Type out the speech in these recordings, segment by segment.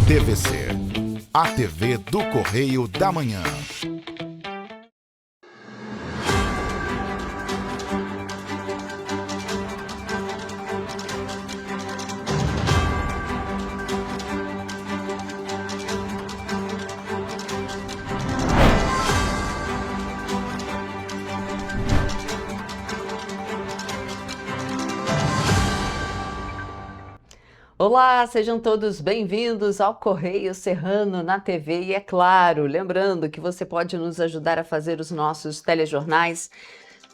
TVC, a TV do Correio da Manhã. Olá, sejam todos bem-vindos ao Correio Serrano na TV e, é claro, lembrando que você pode nos ajudar a fazer os nossos telejornais.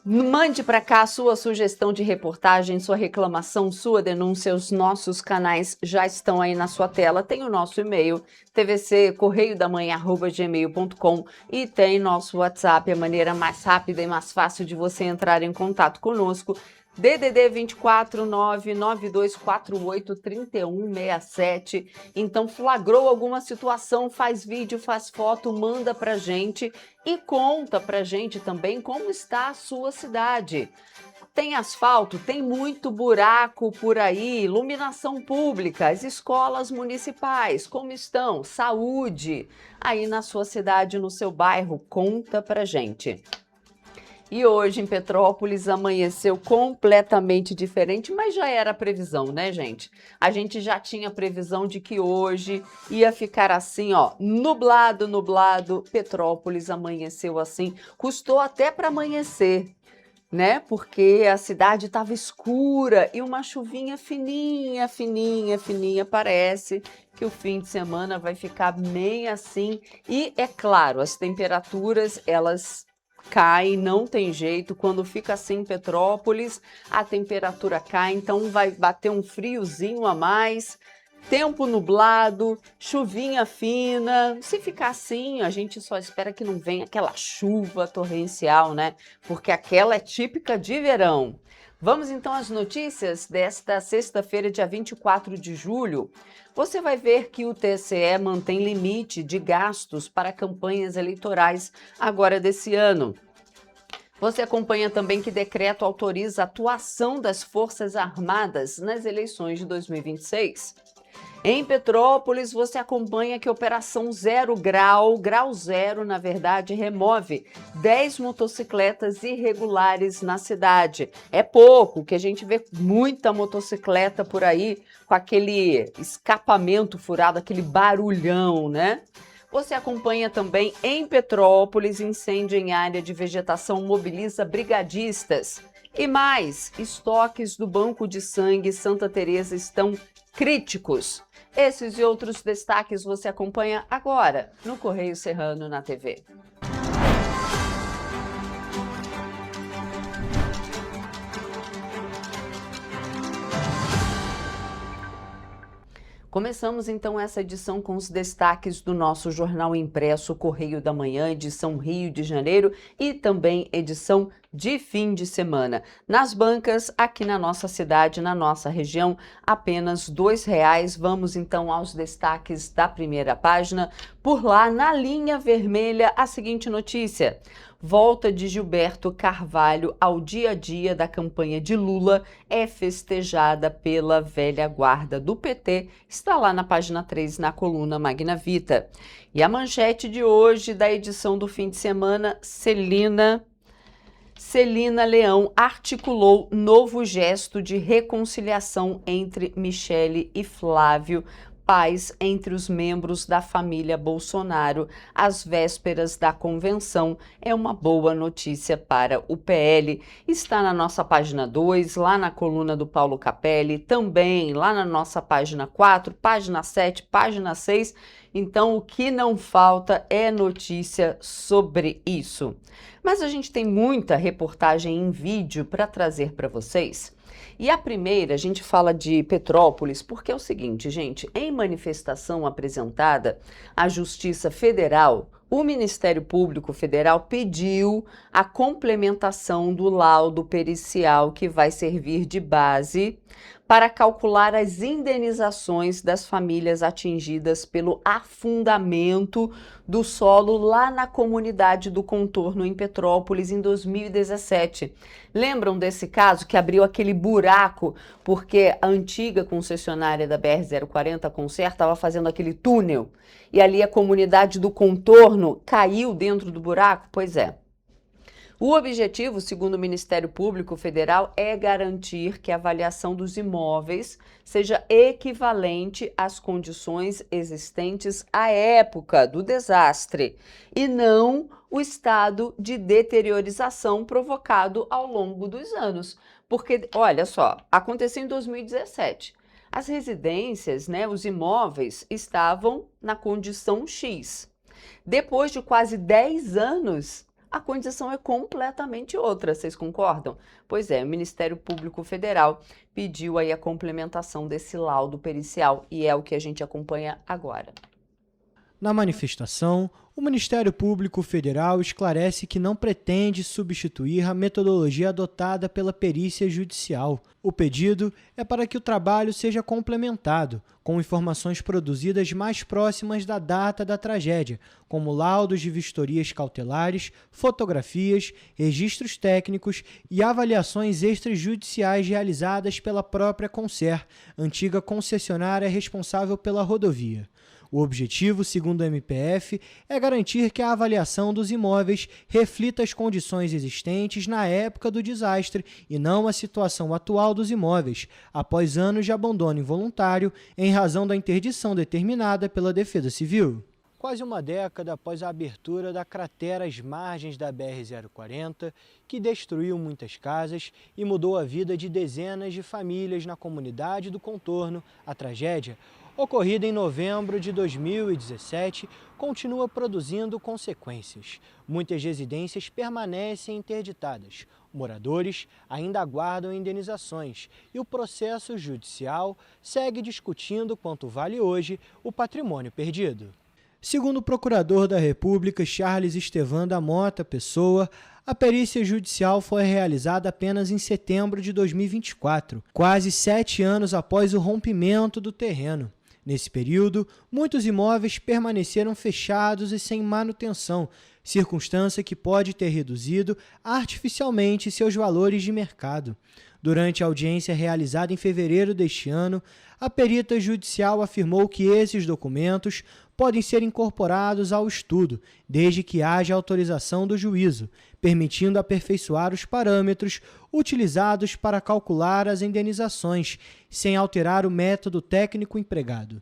Mande para cá a sua sugestão de reportagem, sua reclamação, sua denúncia. Os nossos canais já estão aí na sua tela. Tem o nosso e-mail, tvccorreiodamanhã@gmail.com, e tem nosso WhatsApp, a maneira mais rápida e mais fácil de você entrar em contato conosco. DDD 24 99248 3167. Então, flagrou alguma situação, faz vídeo, faz foto, manda pra gente e conta pra gente também como está a sua cidade. Tem asfalto? Tem muito buraco por aí? Iluminação pública? As escolas municipais, como estão? Saúde? Aí na sua cidade, no seu bairro, conta pra gente. E hoje em Petrópolis amanheceu completamente diferente, mas já era previsão, né, gente? A gente já tinha previsão de que hoje ia ficar assim, ó, nublado, nublado. Petrópolis amanheceu assim, custou até para amanhecer, né? Porque a cidade estava escura e uma chuvinha fininha, fininha, fininha. Parece que o fim de semana vai ficar bem assim. E é claro, as temperaturas, elas cai, não tem jeito. Quando fica assim em Petrópolis, a temperatura cai, então vai bater um friozinho a mais, tempo nublado, chuvinha fina. Se ficar assim, a gente só espera que não venha aquela chuva torrencial, né? Porque aquela é típica de verão. Vamos então às notícias desta sexta-feira, dia 24 de julho. Você vai ver que o TSE mantém limite de gastos para campanhas eleitorais agora desse ano. Você acompanha também que decreto autoriza a atuação das Forças Armadas nas eleições de 2026. Em Petrópolis, você acompanha que Operação Zero Grau, Grau Zero, na verdade, remove 10 motocicletas irregulares na cidade. É pouco, que a gente vê muita motocicleta por aí com aquele escapamento furado, aquele barulhão, né? Você acompanha também em Petrópolis, incêndio em área de vegetação mobiliza brigadistas. E mais, estoques do Banco de Sangue Santa Teresa estão críticos. Esses e outros destaques você acompanha agora no Correio Serrano na TV. Começamos então essa edição com os destaques do nosso jornal impresso Correio da Manhã, edição Rio de Janeiro e também edição de fim de semana. Nas bancas, aqui na nossa cidade, na nossa região, apenas R$ 2,00. Vamos então aos destaques da primeira página. Por lá, na linha vermelha, a seguinte notícia: volta de Gilberto Carvalho ao dia a dia da campanha de Lula é festejada pela velha guarda do PT. Está lá na página 3, na coluna Magna Vita. E a manchete de hoje, da edição do fim de semana, Celina Leão articulou novo gesto de reconciliação entre Michele e Flávio, paz entre os membros da família Bolsonaro às vésperas da convenção. É uma boa notícia para o PL. Está na nossa página 2, lá na coluna do Paulo Capelli, também lá na nossa página 4, página 7, página 6. Então, o que não falta é notícia sobre isso. Mas a gente tem muita reportagem em vídeo para trazer para vocês. E a primeira, a gente fala de Petrópolis, porque é o seguinte, gente, em manifestação apresentada à Justiça Federal, o Ministério Público Federal pediu a complementação do laudo pericial que vai servir de base para calcular as indenizações das famílias atingidas pelo afundamento do solo lá na comunidade do Contorno, em Petrópolis, em 2017. Lembram desse caso que abriu aquele buraco porque a antiga concessionária da BR-040, a Concer, estava fazendo aquele túnel e ali a comunidade do Contorno caiu dentro do buraco? Pois é. O objetivo, segundo o Ministério Público Federal, é garantir que a avaliação dos imóveis seja equivalente às condições existentes à época do desastre e não o estado de deteriorização provocado ao longo dos anos. Porque, olha só, aconteceu em 2017. As residências, né, os imóveis estavam na condição X. Depois de quase 10 anos, a condição é completamente outra, vocês concordam? Pois é, o Ministério Público Federal pediu aí a complementação desse laudo pericial e é o que a gente acompanha agora. Na manifestação, o Ministério Público Federal esclarece que não pretende substituir a metodologia adotada pela perícia judicial. O pedido é para que o trabalho seja complementado, com informações produzidas mais próximas da data da tragédia, como laudos de vistorias cautelares, fotografias, registros técnicos e avaliações extrajudiciais realizadas pela própria Concer, antiga concessionária responsável pela rodovia. O objetivo, segundo o MPF, é garantir que a avaliação dos imóveis reflita as condições existentes na época do desastre e não a situação atual dos imóveis, após anos de abandono involuntário em razão da interdição determinada pela Defesa Civil. Quase uma década após a abertura da cratera às margens da BR-040, que destruiu muitas casas e mudou a vida de dezenas de famílias na comunidade do Contorno, a tragédia, ocorrida em novembro de 2017, continua produzindo consequências. Muitas residências permanecem interditadas. Moradores ainda aguardam indenizações e o processo judicial segue discutindo quanto vale hoje o patrimônio perdido. Segundo o procurador da República, Charles Estevan da Mota Pessoa, a perícia judicial foi realizada apenas em setembro de 2024, quase 7 anos após o rompimento do terreno. Nesse período, muitos imóveis permaneceram fechados e sem manutenção, circunstância que pode ter reduzido artificialmente seus valores de mercado. Durante a audiência realizada em fevereiro deste ano, a perita judicial afirmou que esses documentos podem ser incorporados ao estudo, desde que haja autorização do juízo, permitindo aperfeiçoar os parâmetros utilizados para calcular as indenizações, sem alterar o método técnico empregado.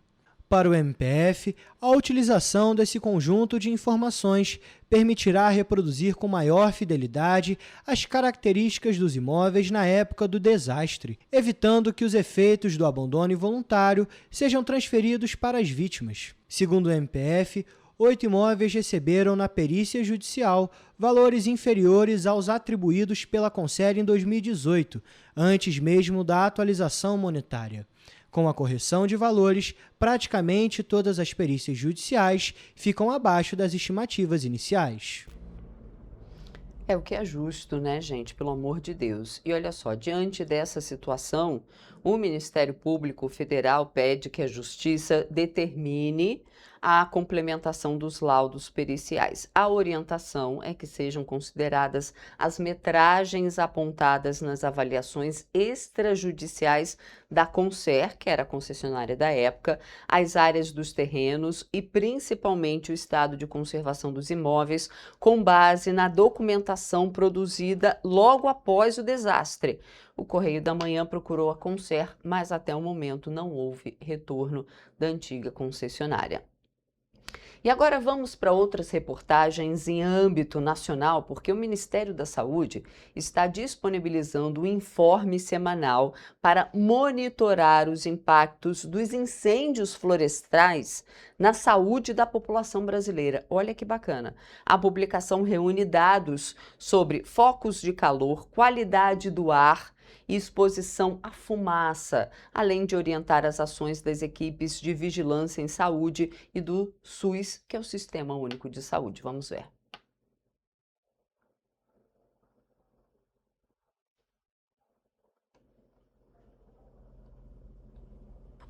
Para o MPF, a utilização desse conjunto de informações permitirá reproduzir com maior fidelidade as características dos imóveis na época do desastre, evitando que os efeitos do abandono involuntário sejam transferidos para as vítimas. Segundo o MPF, 8 imóveis receberam na perícia judicial valores inferiores aos atribuídos pela Concer em 2018, antes mesmo da atualização monetária. Com a correção de valores, praticamente todas as perícias judiciais ficam abaixo das estimativas iniciais. É o que é justo, né, gente? Pelo amor de Deus. E olha só, diante dessa situação, o Ministério Público Federal pede que a Justiça determine a complementação dos laudos periciais. A orientação é que sejam consideradas as metragens apontadas nas avaliações extrajudiciais da Concer, que era a concessionária da época, as áreas dos terrenos e principalmente o estado de conservação dos imóveis, com base na documentação produzida logo após o desastre. O Correio da Manhã procurou a Concer, mas até o momento não houve retorno da antiga concessionária. E agora vamos para outras reportagens em âmbito nacional, porque o Ministério da Saúde está disponibilizando um informe semanal para monitorar os impactos dos incêndios florestais na saúde da população brasileira. Olha que bacana! A publicação reúne dados sobre focos de calor, qualidade do ar e exposição à fumaça, além de orientar as ações das equipes de vigilância em saúde e do SUS, que é o Sistema Único de Saúde. Vamos ver.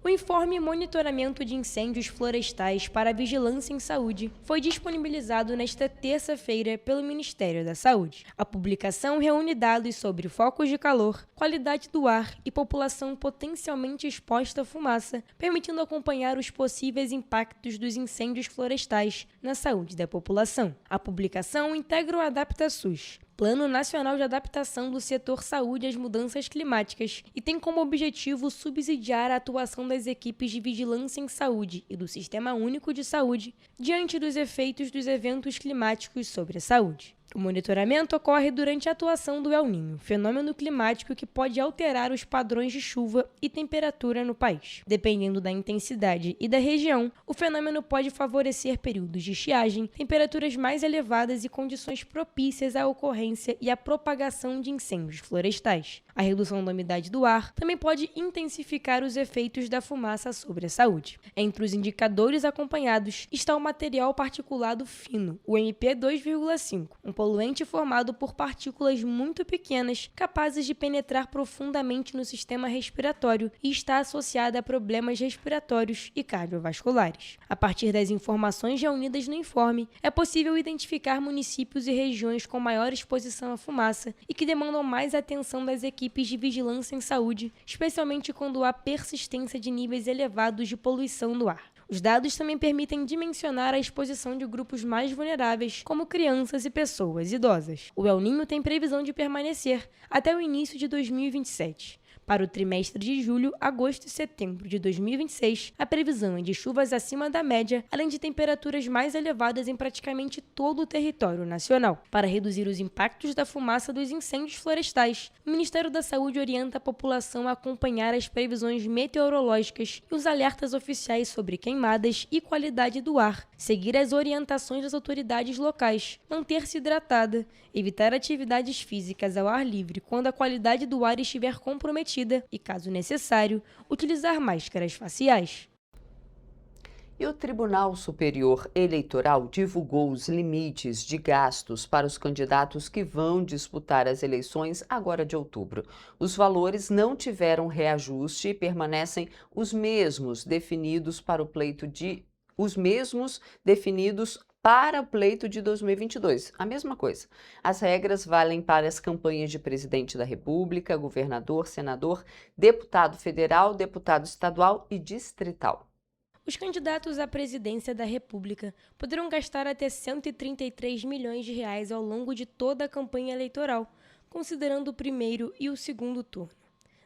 O informe Monitoramento de Incêndios Florestais para a Vigilância em Saúde foi disponibilizado nesta terça-feira pelo Ministério da Saúde. A publicação reúne dados sobre focos de calor, qualidade do ar e população potencialmente exposta à fumaça, permitindo acompanhar os possíveis impactos dos incêndios florestais na saúde da população. A publicação integra o AdaptaSUS, Plano Nacional de Adaptação do Setor Saúde às Mudanças Climáticas, e tem como objetivo subsidiar a atuação das equipes de vigilância em saúde e do Sistema Único de Saúde diante dos efeitos dos eventos climáticos sobre a saúde. O monitoramento ocorre durante a atuação do El Niño, fenômeno climático que pode alterar os padrões de chuva e temperatura no país. Dependendo da intensidade e da região, o fenômeno pode favorecer períodos de estiagem, temperaturas mais elevadas e condições propícias à ocorrência e à propagação de incêndios florestais. A redução da umidade do ar também pode intensificar os efeitos da fumaça sobre a saúde. Entre os indicadores acompanhados está o material particulado fino, o MP2,5, um poluente formado por partículas muito pequenas, capazes de penetrar profundamente no sistema respiratório e está associada a problemas respiratórios e cardiovasculares. A partir das informações reunidas no informe, é possível identificar municípios e regiões com maior exposição à fumaça e que demandam mais atenção das equipes de vigilância em saúde, especialmente quando há persistência de níveis elevados de poluição do ar. Os dados também permitem dimensionar a exposição de grupos mais vulneráveis, como crianças e pessoas idosas. O El Niño tem previsão de permanecer até o início de 2027. Para o trimestre de julho, agosto e setembro de 2026, a previsão é de chuvas acima da média, além de temperaturas mais elevadas em praticamente todo o território nacional. Para reduzir os impactos da fumaça dos incêndios florestais, o Ministério da Saúde orienta a população a acompanhar as previsões meteorológicas e os alertas oficiais sobre queimadas e qualidade do ar, seguir as orientações das autoridades locais, manter-se hidratada, evitar atividades físicas ao ar livre quando a qualidade do ar estiver comprometida e, caso necessário, utilizar máscaras faciais. E o Tribunal Superior Eleitoral divulgou os limites de gastos para os candidatos que vão disputar as eleições agora de outubro. Os valores não tiveram reajuste e permanecem os mesmos definidos para o pleito de para o pleito de 2022, a mesma coisa. As regras valem para as campanhas de presidente da República, governador, senador, deputado federal, deputado estadual e distrital. Os candidatos à presidência da República poderão gastar até R$ 133 milhões ao longo de toda a campanha eleitoral, considerando o primeiro e o segundo turno.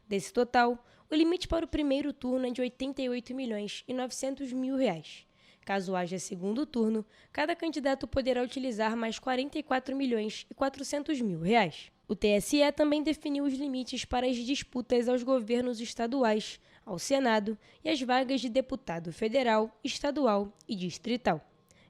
Desse total, o limite para o primeiro turno é de R$ 88.900.000. Caso haja segundo turno, cada candidato poderá utilizar mais R$ 44.400.000. O TSE também definiu os limites para as disputas aos governos estaduais, ao Senado e às vagas de deputado federal, estadual e distrital.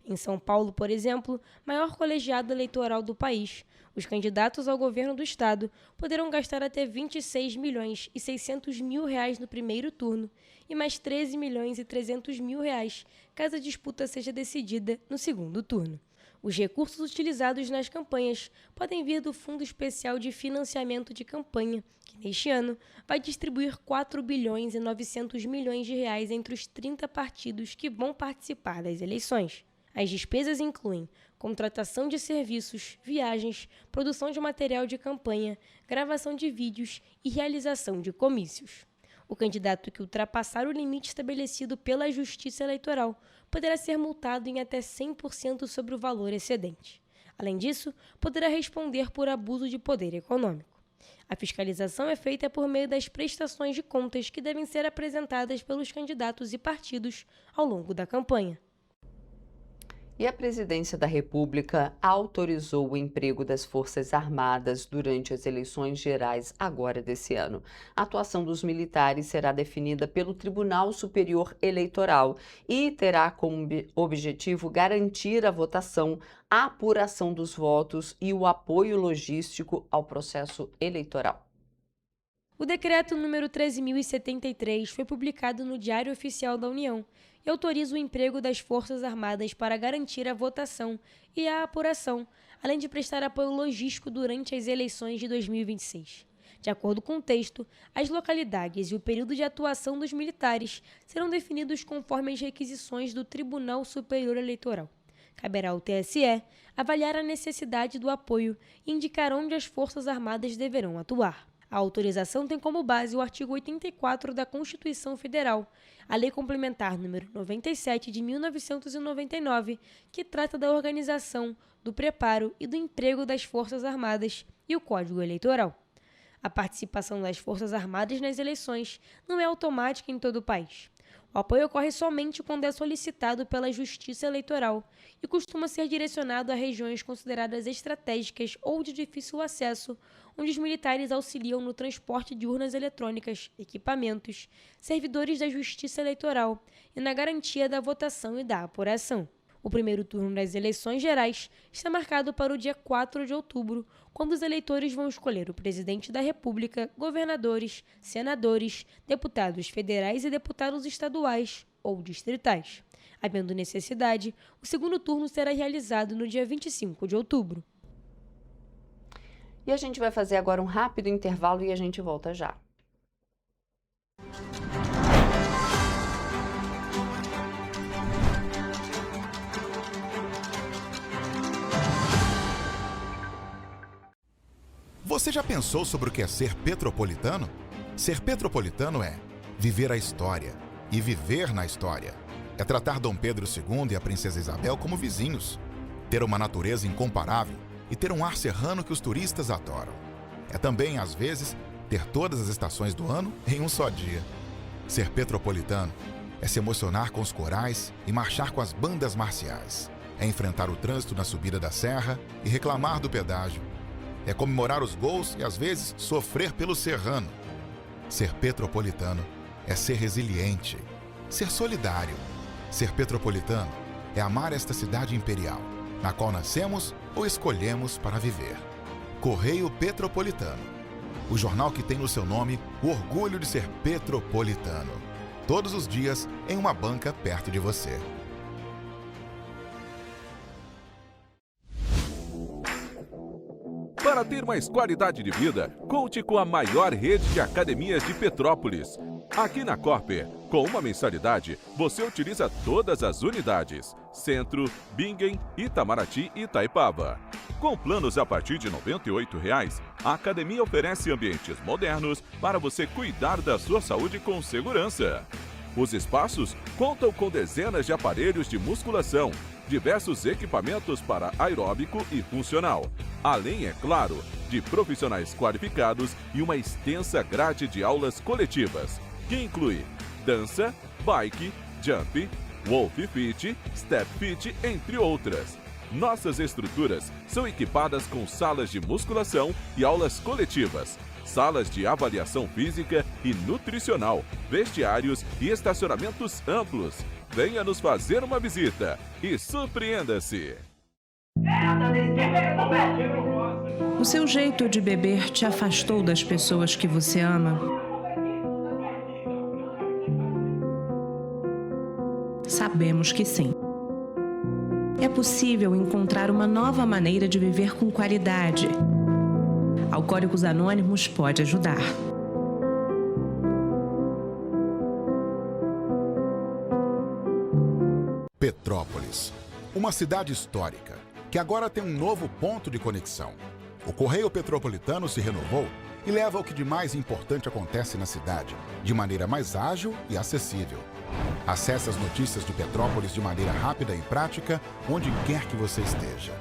Em São Paulo, por exemplo, maior colegiado eleitoral do país, os candidatos ao governo do estado poderão gastar até R$ 26.600.000 no primeiro turno e mais R$ 13.300.000 caso a disputa seja decidida no segundo turno. Os recursos utilizados nas campanhas podem vir do Fundo Especial de Financiamento de Campanha, que neste ano vai distribuir R$ 4.900.000.000 entre os 30 partidos que vão participar das eleições. As despesas incluem contratação de serviços, viagens, produção de material de campanha, gravação de vídeos e realização de comícios. O candidato que ultrapassar o limite estabelecido pela Justiça Eleitoral poderá ser multado em até 100% sobre o valor excedente. Além disso, poderá responder por abuso de poder econômico. A fiscalização é feita por meio das prestações de contas que devem ser apresentadas pelos candidatos e partidos ao longo da campanha. E a Presidência da República autorizou o emprego das Forças Armadas durante as eleições gerais agora desse ano. A atuação dos militares será definida pelo Tribunal Superior Eleitoral e terá como objetivo garantir a votação, a apuração dos votos e o apoio logístico ao processo eleitoral. O decreto número 13.073 foi publicado no Diário Oficial da União e autoriza o emprego das Forças Armadas para garantir a votação e a apuração, além de prestar apoio logístico durante as eleições de 2026. De acordo com o texto, as localidades e o período de atuação dos militares serão definidos conforme as requisições do Tribunal Superior Eleitoral. Caberá ao TSE avaliar a necessidade do apoio e indicar onde as Forças Armadas deverão atuar. A autorização tem como base o artigo 84 da Constituição Federal, a Lei Complementar número 97 de 1999, que trata da organização, do preparo e do emprego das Forças Armadas, e o Código Eleitoral. A participação das Forças Armadas nas eleições não é automática em todo o país. O apoio ocorre somente quando é solicitado pela Justiça Eleitoral e costuma ser direcionado a regiões consideradas estratégicas ou de difícil acesso, onde os militares auxiliam no transporte de urnas eletrônicas, equipamentos, servidores da Justiça Eleitoral e na garantia da votação e da apuração. O primeiro turno das eleições gerais está marcado para o dia 4 de outubro, quando os eleitores vão escolher o presidente da República, governadores, senadores, deputados federais e deputados estaduais ou distritais. Havendo necessidade, o segundo turno será realizado no dia 25 de outubro. E a gente vai fazer agora um rápido intervalo e a gente volta já. Você já pensou sobre o que é ser petropolitano? Ser petropolitano é viver a história e viver na história. É tratar Dom Pedro II e a Princesa Isabel como vizinhos. Ter uma natureza incomparável e ter um ar serrano que os turistas adoram. É também, às vezes, ter todas as estações do ano em um só dia. Ser petropolitano é se emocionar com os corais e marchar com as bandas marciais. É enfrentar o trânsito na subida da serra e reclamar do pedágio. É comemorar os gols e, às vezes, sofrer pelo serrano. Ser petropolitano é ser resiliente, ser solidário. Ser petropolitano é amar esta cidade imperial, na qual nascemos ou escolhemos para viver. Correio Petropolitano, o jornal que tem no seu nome o orgulho de ser petropolitano. Todos os dias em uma banca perto de você. Para ter mais qualidade de vida, conte com a maior rede de academias de Petrópolis. Aqui na Corper, com uma mensalidade, você utiliza todas as unidades: Centro, Bingen, Itamaraty e Itaipava. Com planos a partir de R$ 98,00, a academia oferece ambientes modernos para você cuidar da sua saúde com segurança. Os espaços contam com dezenas de aparelhos de musculação, diversos equipamentos para aeróbico e funcional, além, é claro, de profissionais qualificados e uma extensa grade de aulas coletivas, que inclui dança, bike, jump, wolf fit, step fit, entre outras. Nossas estruturas são equipadas com salas de musculação e aulas coletivas, salas de avaliação física e nutricional, vestiários e estacionamentos amplos. Venha nos fazer uma visita e surpreenda-se! O seu jeito de beber te afastou das pessoas que você ama? Sabemos que sim. É possível encontrar uma nova maneira de viver com qualidade. Alcoólicos Anônimos pode ajudar. Petrópolis, uma cidade histórica que agora tem um novo ponto de conexão. O Correio Petropolitano se renovou e leva o que de mais importante acontece na cidade, de maneira mais ágil e acessível. Acesse as notícias de Petrópolis de maneira rápida e prática, onde quer que você esteja.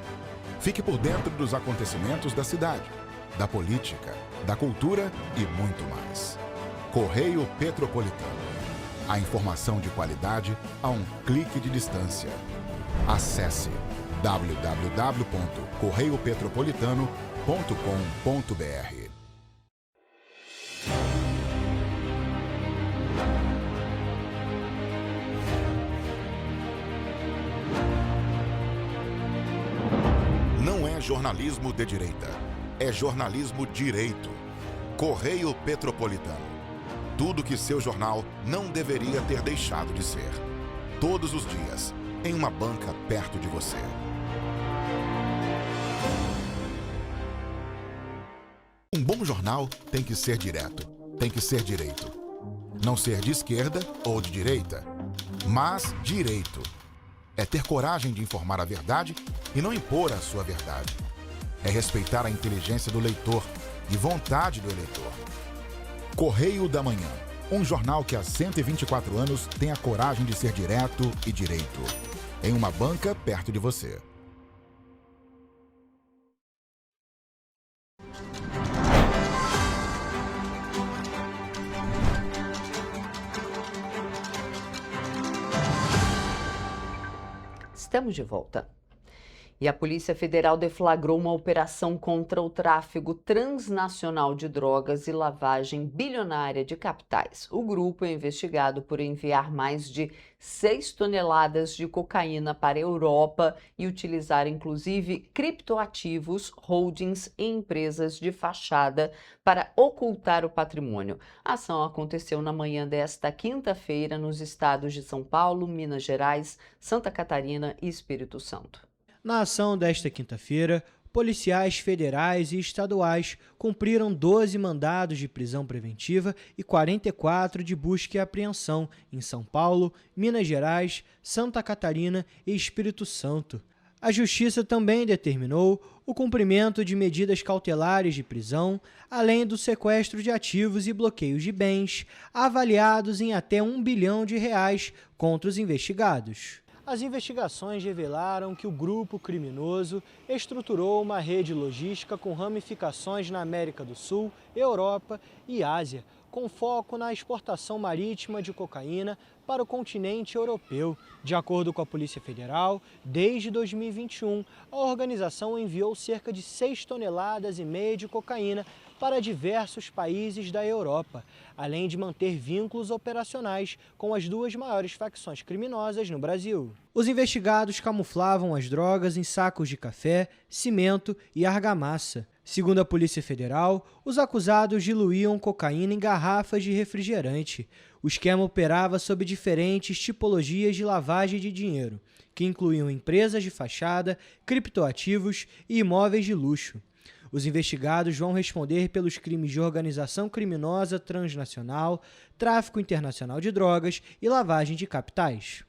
Fique por dentro dos acontecimentos da cidade, da política, da cultura e muito mais. Correio Petropolitano. A informação de qualidade a um clique de distância. Acesse www.correiopetropolitano.com.br. Não é jornalismo de direita, é jornalismo direito. Correio Petropolitano. Tudo que seu jornal não deveria ter deixado de ser. Todos os dias, em uma banca perto de você. Um bom bom jornal tem que ser direto, tem que ser direito. Não ser de esquerda ou de direita, mas direito. É ter coragem de informar a verdade e não impor a sua verdade. É respeitar a inteligência do leitor e vontade do eleitor. Correio da Manhã, um jornal que há 124 anos tem a coragem de ser direto e direito. Em uma banca perto de você. Estamos de volta. E a Polícia Federal deflagrou uma operação contra o tráfego transnacional de drogas e lavagem bilionária de capitais. O grupo é investigado por enviar mais de 6 toneladas de cocaína para a Europa e utilizar inclusive criptoativos, holdings e empresas de fachada para ocultar o patrimônio. A ação aconteceu na manhã desta quinta-feira nos estados de São Paulo, Minas Gerais, Santa Catarina e Espírito Santo. Na ação desta quinta-feira, policiais federais e estaduais cumpriram 12 mandados de prisão preventiva e 44 de busca e apreensão em São Paulo, Minas Gerais, Santa Catarina e Espírito Santo. A Justiça também determinou o cumprimento de medidas cautelares de prisão, além do sequestro de ativos e bloqueios de bens, avaliados em até R$1 bilhão contra os investigados. As investigações revelaram que o grupo criminoso estruturou uma rede logística com ramificações na América do Sul, Europa e Ásia, com foco na exportação marítima de cocaína para o continente europeu. De acordo com a Polícia Federal, desde 2021, a organização enviou cerca de 6,5 toneladas de cocaína para diversos países da Europa, além de manter vínculos operacionais com as duas maiores facções criminosas no Brasil. Os investigados camuflavam as drogas em sacos de café, cimento e argamassa. Segundo a Polícia Federal, os acusados diluíam cocaína em garrafas de refrigerante. O esquema operava sob diferentes tipologias de lavagem de dinheiro, que incluíam empresas de fachada, criptoativos e imóveis de luxo. Os investigados vão responder pelos crimes de organização criminosa transnacional, tráfico internacional de drogas e lavagem de capitais.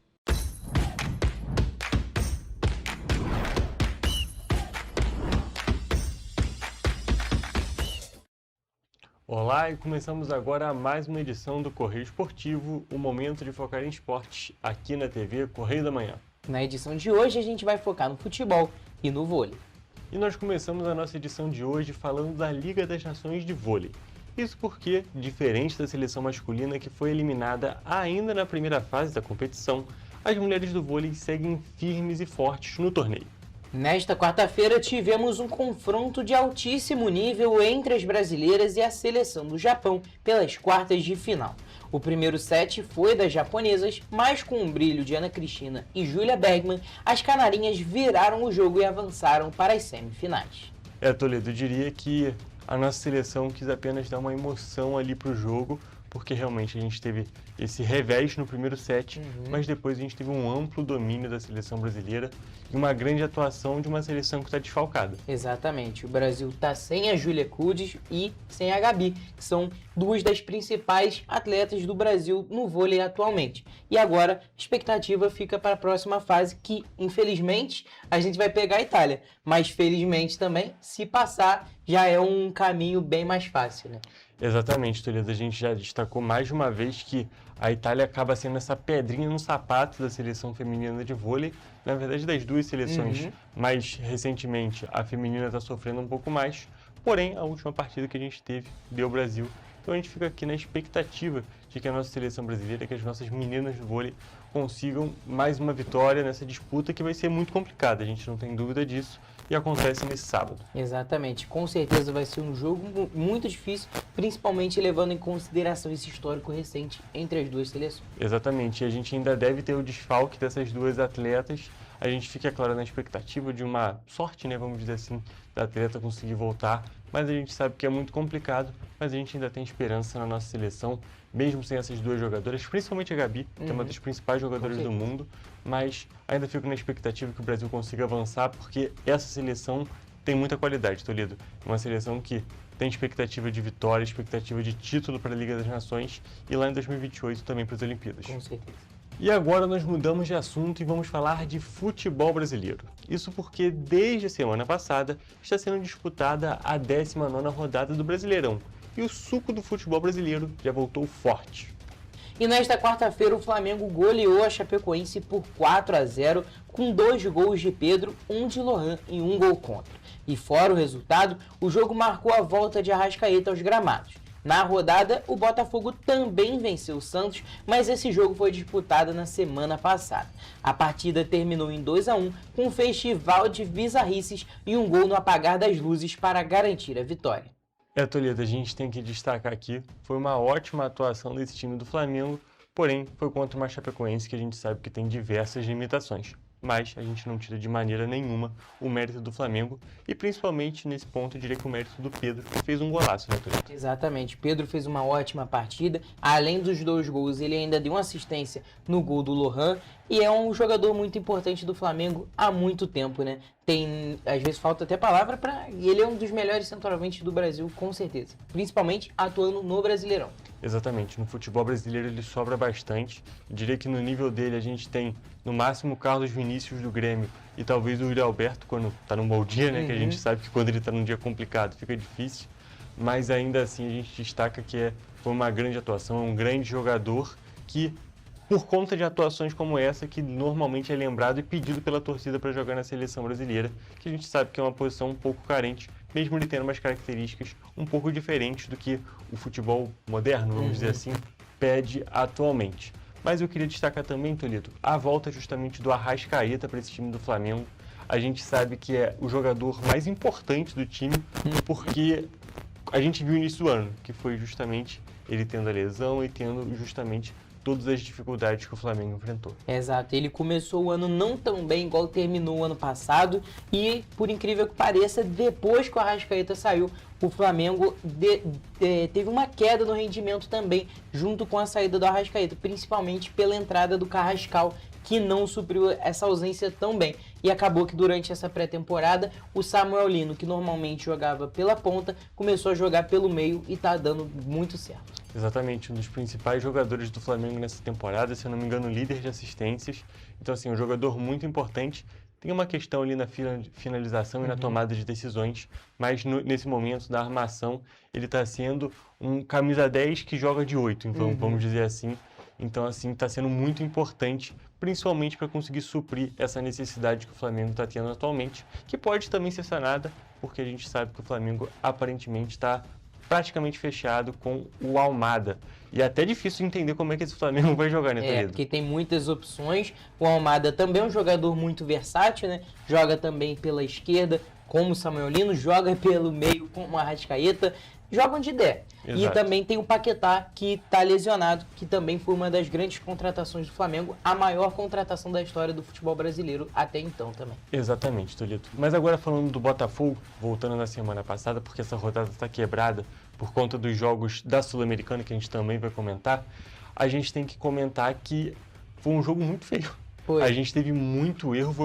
Olá, e começamos agora mais uma edição do Correio Esportivo, o momento de focar em esportes aqui na TV Correio da Manhã. Na edição de hoje a gente vai focar no futebol e no vôlei. E nós começamos a nossa edição de hoje falando da Liga das Nações de Vôlei. Isso porque, diferente da seleção masculina que foi eliminada ainda na primeira fase da competição, as mulheres do vôlei seguem firmes e fortes no torneio. Nesta quarta-feira tivemos um confronto de altíssimo nível entre as brasileiras e a seleção do Japão pelas quartas de final. O primeiro set foi das japonesas, mas com um brilho de Ana Cristina e Júlia Bergman, as canarinhas viraram o jogo e avançaram para as semifinais. Toledo, eu diria que a nossa seleção quis apenas dar uma emoção ali para o jogo, porque realmente a gente teve esse revés no primeiro set, mas depois a gente teve um amplo domínio da seleção brasileira e uma grande atuação de uma seleção que está desfalcada. Exatamente, o Brasil está sem a Júlia Kudes e sem a Gabi, que são duas das principais atletas do Brasil no vôlei atualmente. E agora a expectativa fica para a próxima fase, que infelizmente a gente vai pegar a Itália, mas felizmente também, se passar, já é um caminho bem mais fácil, né? Exatamente, Toledo. A gente já destacou mais de uma vez que a Itália acaba sendo essa pedrinha no sapato da seleção feminina de vôlei. Na verdade, das duas seleções, mais recentemente, a feminina está sofrendo um pouco mais. Porém, a última partida que a gente teve deu Brasil. Então a gente fica aqui na expectativa de que a nossa seleção brasileira, que as nossas meninas de vôlei consigam mais uma vitória nessa disputa que vai ser muito complicada. A gente não tem dúvida disso. E acontece nesse sábado. Exatamente, com certeza vai ser um jogo muito difícil, principalmente levando em consideração esse histórico recente entre as duas seleções. Exatamente, e a gente ainda deve ter o desfalque dessas duas atletas. A gente fica, claro, na expectativa de uma sorte, né, vamos dizer assim, da atleta conseguir voltar, mas a gente sabe que é muito complicado, mas a gente ainda tem esperança na nossa seleção, mesmo sem essas duas jogadoras, principalmente a Gabi, que é uma das principais jogadoras do mundo, mas ainda fico na expectativa que o Brasil consiga avançar, porque essa seleção tem muita qualidade, Toledo. É uma seleção que tem expectativa de vitória, expectativa de título para a Liga das Nações e lá em 2028 também para as Olimpíadas. Com certeza. E agora nós mudamos de assunto e vamos falar de futebol brasileiro. Isso porque desde a semana passada está sendo disputada a 19ª rodada do Brasileirão e o suco do futebol brasileiro já voltou forte. E nesta quarta-feira o Flamengo goleou a Chapecoense por 4-0 com 2 gols de Pedro, 1 de Lohan e 1 gol contra. E fora o resultado, o jogo marcou a volta de Arrascaeta aos gramados. Na rodada, o Botafogo também venceu o Santos, mas esse jogo foi disputado na semana passada. A partida terminou em 2-1, com um festival de bizarrices e um gol no apagar das luzes para garantir a vitória. Toledo, a gente tem que destacar aqui, foi uma ótima atuação desse time do Flamengo, porém foi contra uma Chapecoense que a gente sabe que tem diversas limitações. Mas a gente não tira de maneira nenhuma o mérito do Flamengo e principalmente nesse ponto eu diria que o mérito do Pedro, que fez um golaço, né, Toledo? Exatamente, Pedro fez uma ótima partida, além dos 2 gols ele ainda deu uma assistência no gol do Lohan e é um jogador muito importante do Flamengo há muito tempo, né? Tem, às vezes falta até palavra e ele é um dos melhores centroavantes do Brasil, com certeza, principalmente atuando no Brasileirão. Exatamente, no futebol brasileiro ele sobra bastante. Eu diria que no nível dele a gente tem no máximo o Carlos Vinícius do Grêmio e talvez o Yuri Alberto quando tá num bom dia, né? Que a gente sabe que quando ele tá num dia complicado fica difícil. Mas ainda assim a gente destaca que foi uma grande atuação, é um grande jogador que, por conta de atuações como essa, que normalmente é lembrado e pedido pela torcida para jogar na seleção brasileira, que a gente sabe que é uma posição um pouco carente, mesmo ele tendo umas características um pouco diferentes do que o futebol moderno, vamos dizer assim, pede atualmente. Mas eu queria destacar também, Toledo, a volta justamente do Arrascaeta para esse time do Flamengo. A gente sabe que é o jogador mais importante do time, porque a gente viu no início do ano, que foi justamente ele tendo a lesão e tendo justamente todas as dificuldades que o Flamengo enfrentou. Exato, ele começou o ano não tão bem igual terminou o ano passado e, por incrível que pareça, depois que o Arrascaeta saiu, o Flamengo teve uma queda no rendimento também, junto com a saída do Arrascaeta, principalmente pela entrada do Carrascal, que não supriu essa ausência tão bem. E acabou que durante essa pré-temporada, o Samuel Lino, que normalmente jogava pela ponta, começou a jogar pelo meio e tá dando muito certo. Exatamente, um dos principais jogadores do Flamengo nessa temporada, se eu não me engano, líder de assistências. Então, assim, um jogador muito importante. Tem uma questão ali na finalização e na tomada de decisões, mas nesse momento da armação, ele está sendo um camisa 10 que joga de 8, então, vamos dizer assim. Então, assim, está sendo muito importante, principalmente para conseguir suprir essa necessidade que o Flamengo está tendo atualmente, que pode também ser sanada, porque a gente sabe que o Flamengo aparentemente está praticamente fechado com o Almada. E é até difícil entender como é que esse Flamengo vai jogar, né, Toledo? Porque tem muitas opções. O Almada também é um jogador muito versátil, né? Joga também pela esquerda, como o Samuel Lino, joga pelo meio, como o Arrascaeta, joga onde der. Exato. E também tem o Paquetá, que está lesionado, que também foi uma das grandes contratações do Flamengo, a maior contratação da história do futebol brasileiro até então também. Exatamente, Toledo. Mas agora falando do Botafogo, voltando na semana passada, porque essa rodada está quebrada por conta dos jogos da Sul-Americana, que a gente também vai comentar, a gente tem que comentar que foi um jogo muito feio. A gente teve muito erro,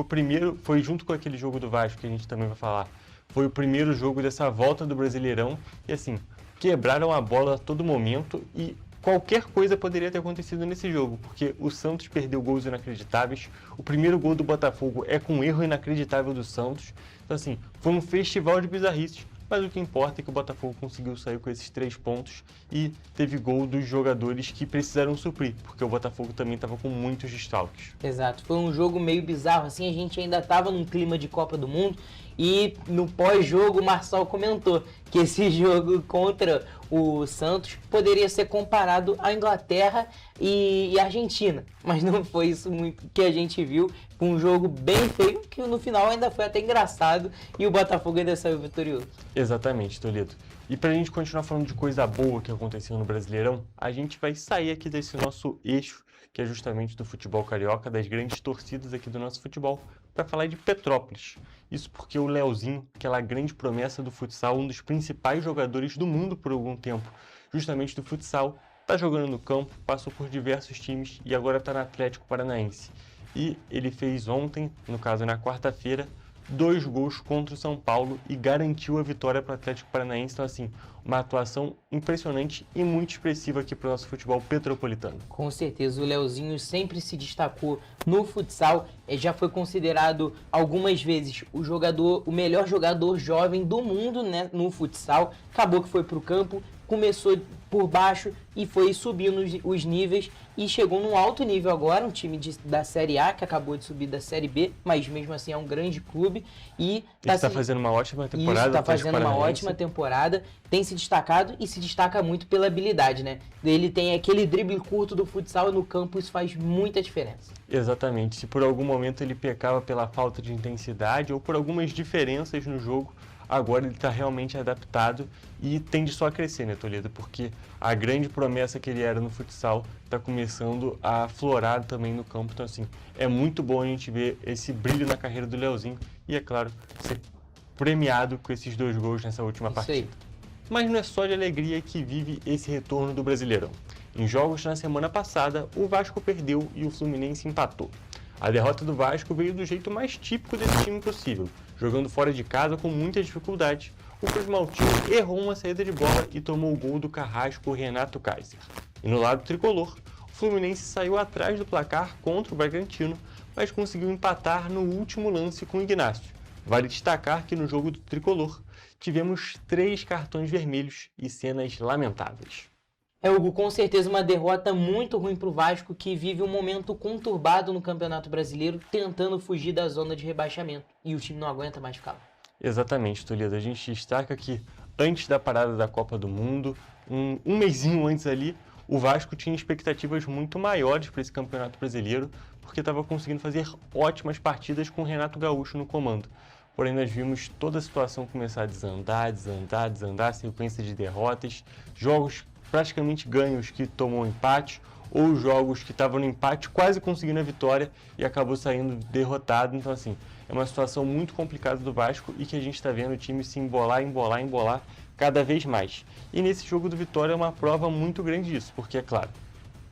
foi junto com aquele jogo do Vasco, que a gente também vai falar, foi o primeiro jogo dessa volta do Brasileirão, e assim, quebraram a bola a todo momento e qualquer coisa poderia ter acontecido nesse jogo, porque o Santos perdeu gols inacreditáveis, o primeiro gol do Botafogo é com um erro inacreditável do Santos, então assim, foi um festival de bizarrices, mas o que importa é que o Botafogo conseguiu sair com esses 3 pontos e teve gol dos jogadores que precisaram suprir, porque o Botafogo também estava com muitos desfalques. Exato, foi um jogo meio bizarro, assim, a gente ainda estava num clima de Copa do Mundo e no pós-jogo o Marçal comentou que esse jogo contra o Santos poderia ser comparado à Inglaterra e Argentina, mas não foi isso muito que a gente viu, um jogo bem feio, que no final ainda foi até engraçado e o Botafogo ainda saiu vitorioso. Exatamente, Toledo. E pra gente continuar falando de coisa boa que aconteceu no Brasileirão, a gente vai sair aqui desse nosso eixo, que é justamente do futebol carioca, das grandes torcidas aqui do nosso futebol, para falar de Petrópolis. Isso porque o Leozinho, aquela grande promessa do futsal, um dos principais jogadores do mundo por algum tempo, justamente do futsal, está jogando no campo, passou por diversos times e agora está no Atlético Paranaense. E ele fez ontem, no caso na quarta-feira, 2 gols contra o São Paulo e garantiu a vitória para o Atlético Paranaense. Então, assim, uma atuação impressionante e muito expressiva aqui para o nosso futebol petropolitano. Com certeza, o Leozinho sempre se destacou no futsal, já foi considerado algumas vezes o melhor jogador jovem do mundo, né, no futsal. Acabou que foi para o campo, começou por baixo e foi subindo os níveis e chegou num alto nível agora, um time da Série A que acabou de subir da Série B, mas mesmo assim é um grande clube e está fazendo uma ótima temporada. Está fazendo uma ótima temporada, tem se destacado e se destaca muito pela habilidade, né? Ele tem aquele drible curto do futsal no campo, isso faz muita diferença. Exatamente, se por algum momento ele pecava pela falta de intensidade ou por algumas diferenças no jogo, agora ele está realmente adaptado e tende só a crescer, né, Toledo? Porque a grande promessa que ele era no futsal está começando a florar também no campo. Então, assim, é muito bom a gente ver esse brilho na carreira do Leozinho e, é claro, ser premiado com esses 2 gols nessa última partida. Aí. Mas não é só de alegria que vive esse retorno do Brasileirão. Em jogos na semana passada, o Vasco perdeu e o Fluminense empatou. A derrota do Vasco veio do jeito mais típico desse time possível, jogando fora de casa com muita dificuldade. O Cruz Maltino errou uma saída de bola e tomou o gol do carrasco Renato Kaiser. E no lado tricolor, o Fluminense saiu atrás do placar contra o Bragantino, mas conseguiu empatar no último lance com o Ignacio. Vale destacar que no jogo do tricolor tivemos 3 cartões vermelhos e cenas lamentáveis. Hugo, com certeza uma derrota muito ruim para o Vasco, que vive um momento conturbado no Campeonato Brasileiro, tentando fugir da zona de rebaixamento. E o time não aguenta mais ficar lá. Exatamente, Toledo. A gente destaca que antes da parada da Copa do Mundo, um mesinho antes ali, o Vasco tinha expectativas muito maiores para esse Campeonato Brasileiro, porque estava conseguindo fazer ótimas partidas com o Renato Gaúcho no comando. Porém, nós vimos toda a situação começar a desandar, sequência de derrotas, jogos praticamente ganhos que tomou empate, ou jogos que estavam no empate quase conseguindo a vitória e acabou saindo derrotado. Então, assim, é uma situação muito complicada do Vasco e que a gente está vendo o time se embolar cada vez mais. E nesse jogo do Vitória é uma prova muito grande disso, porque, é claro,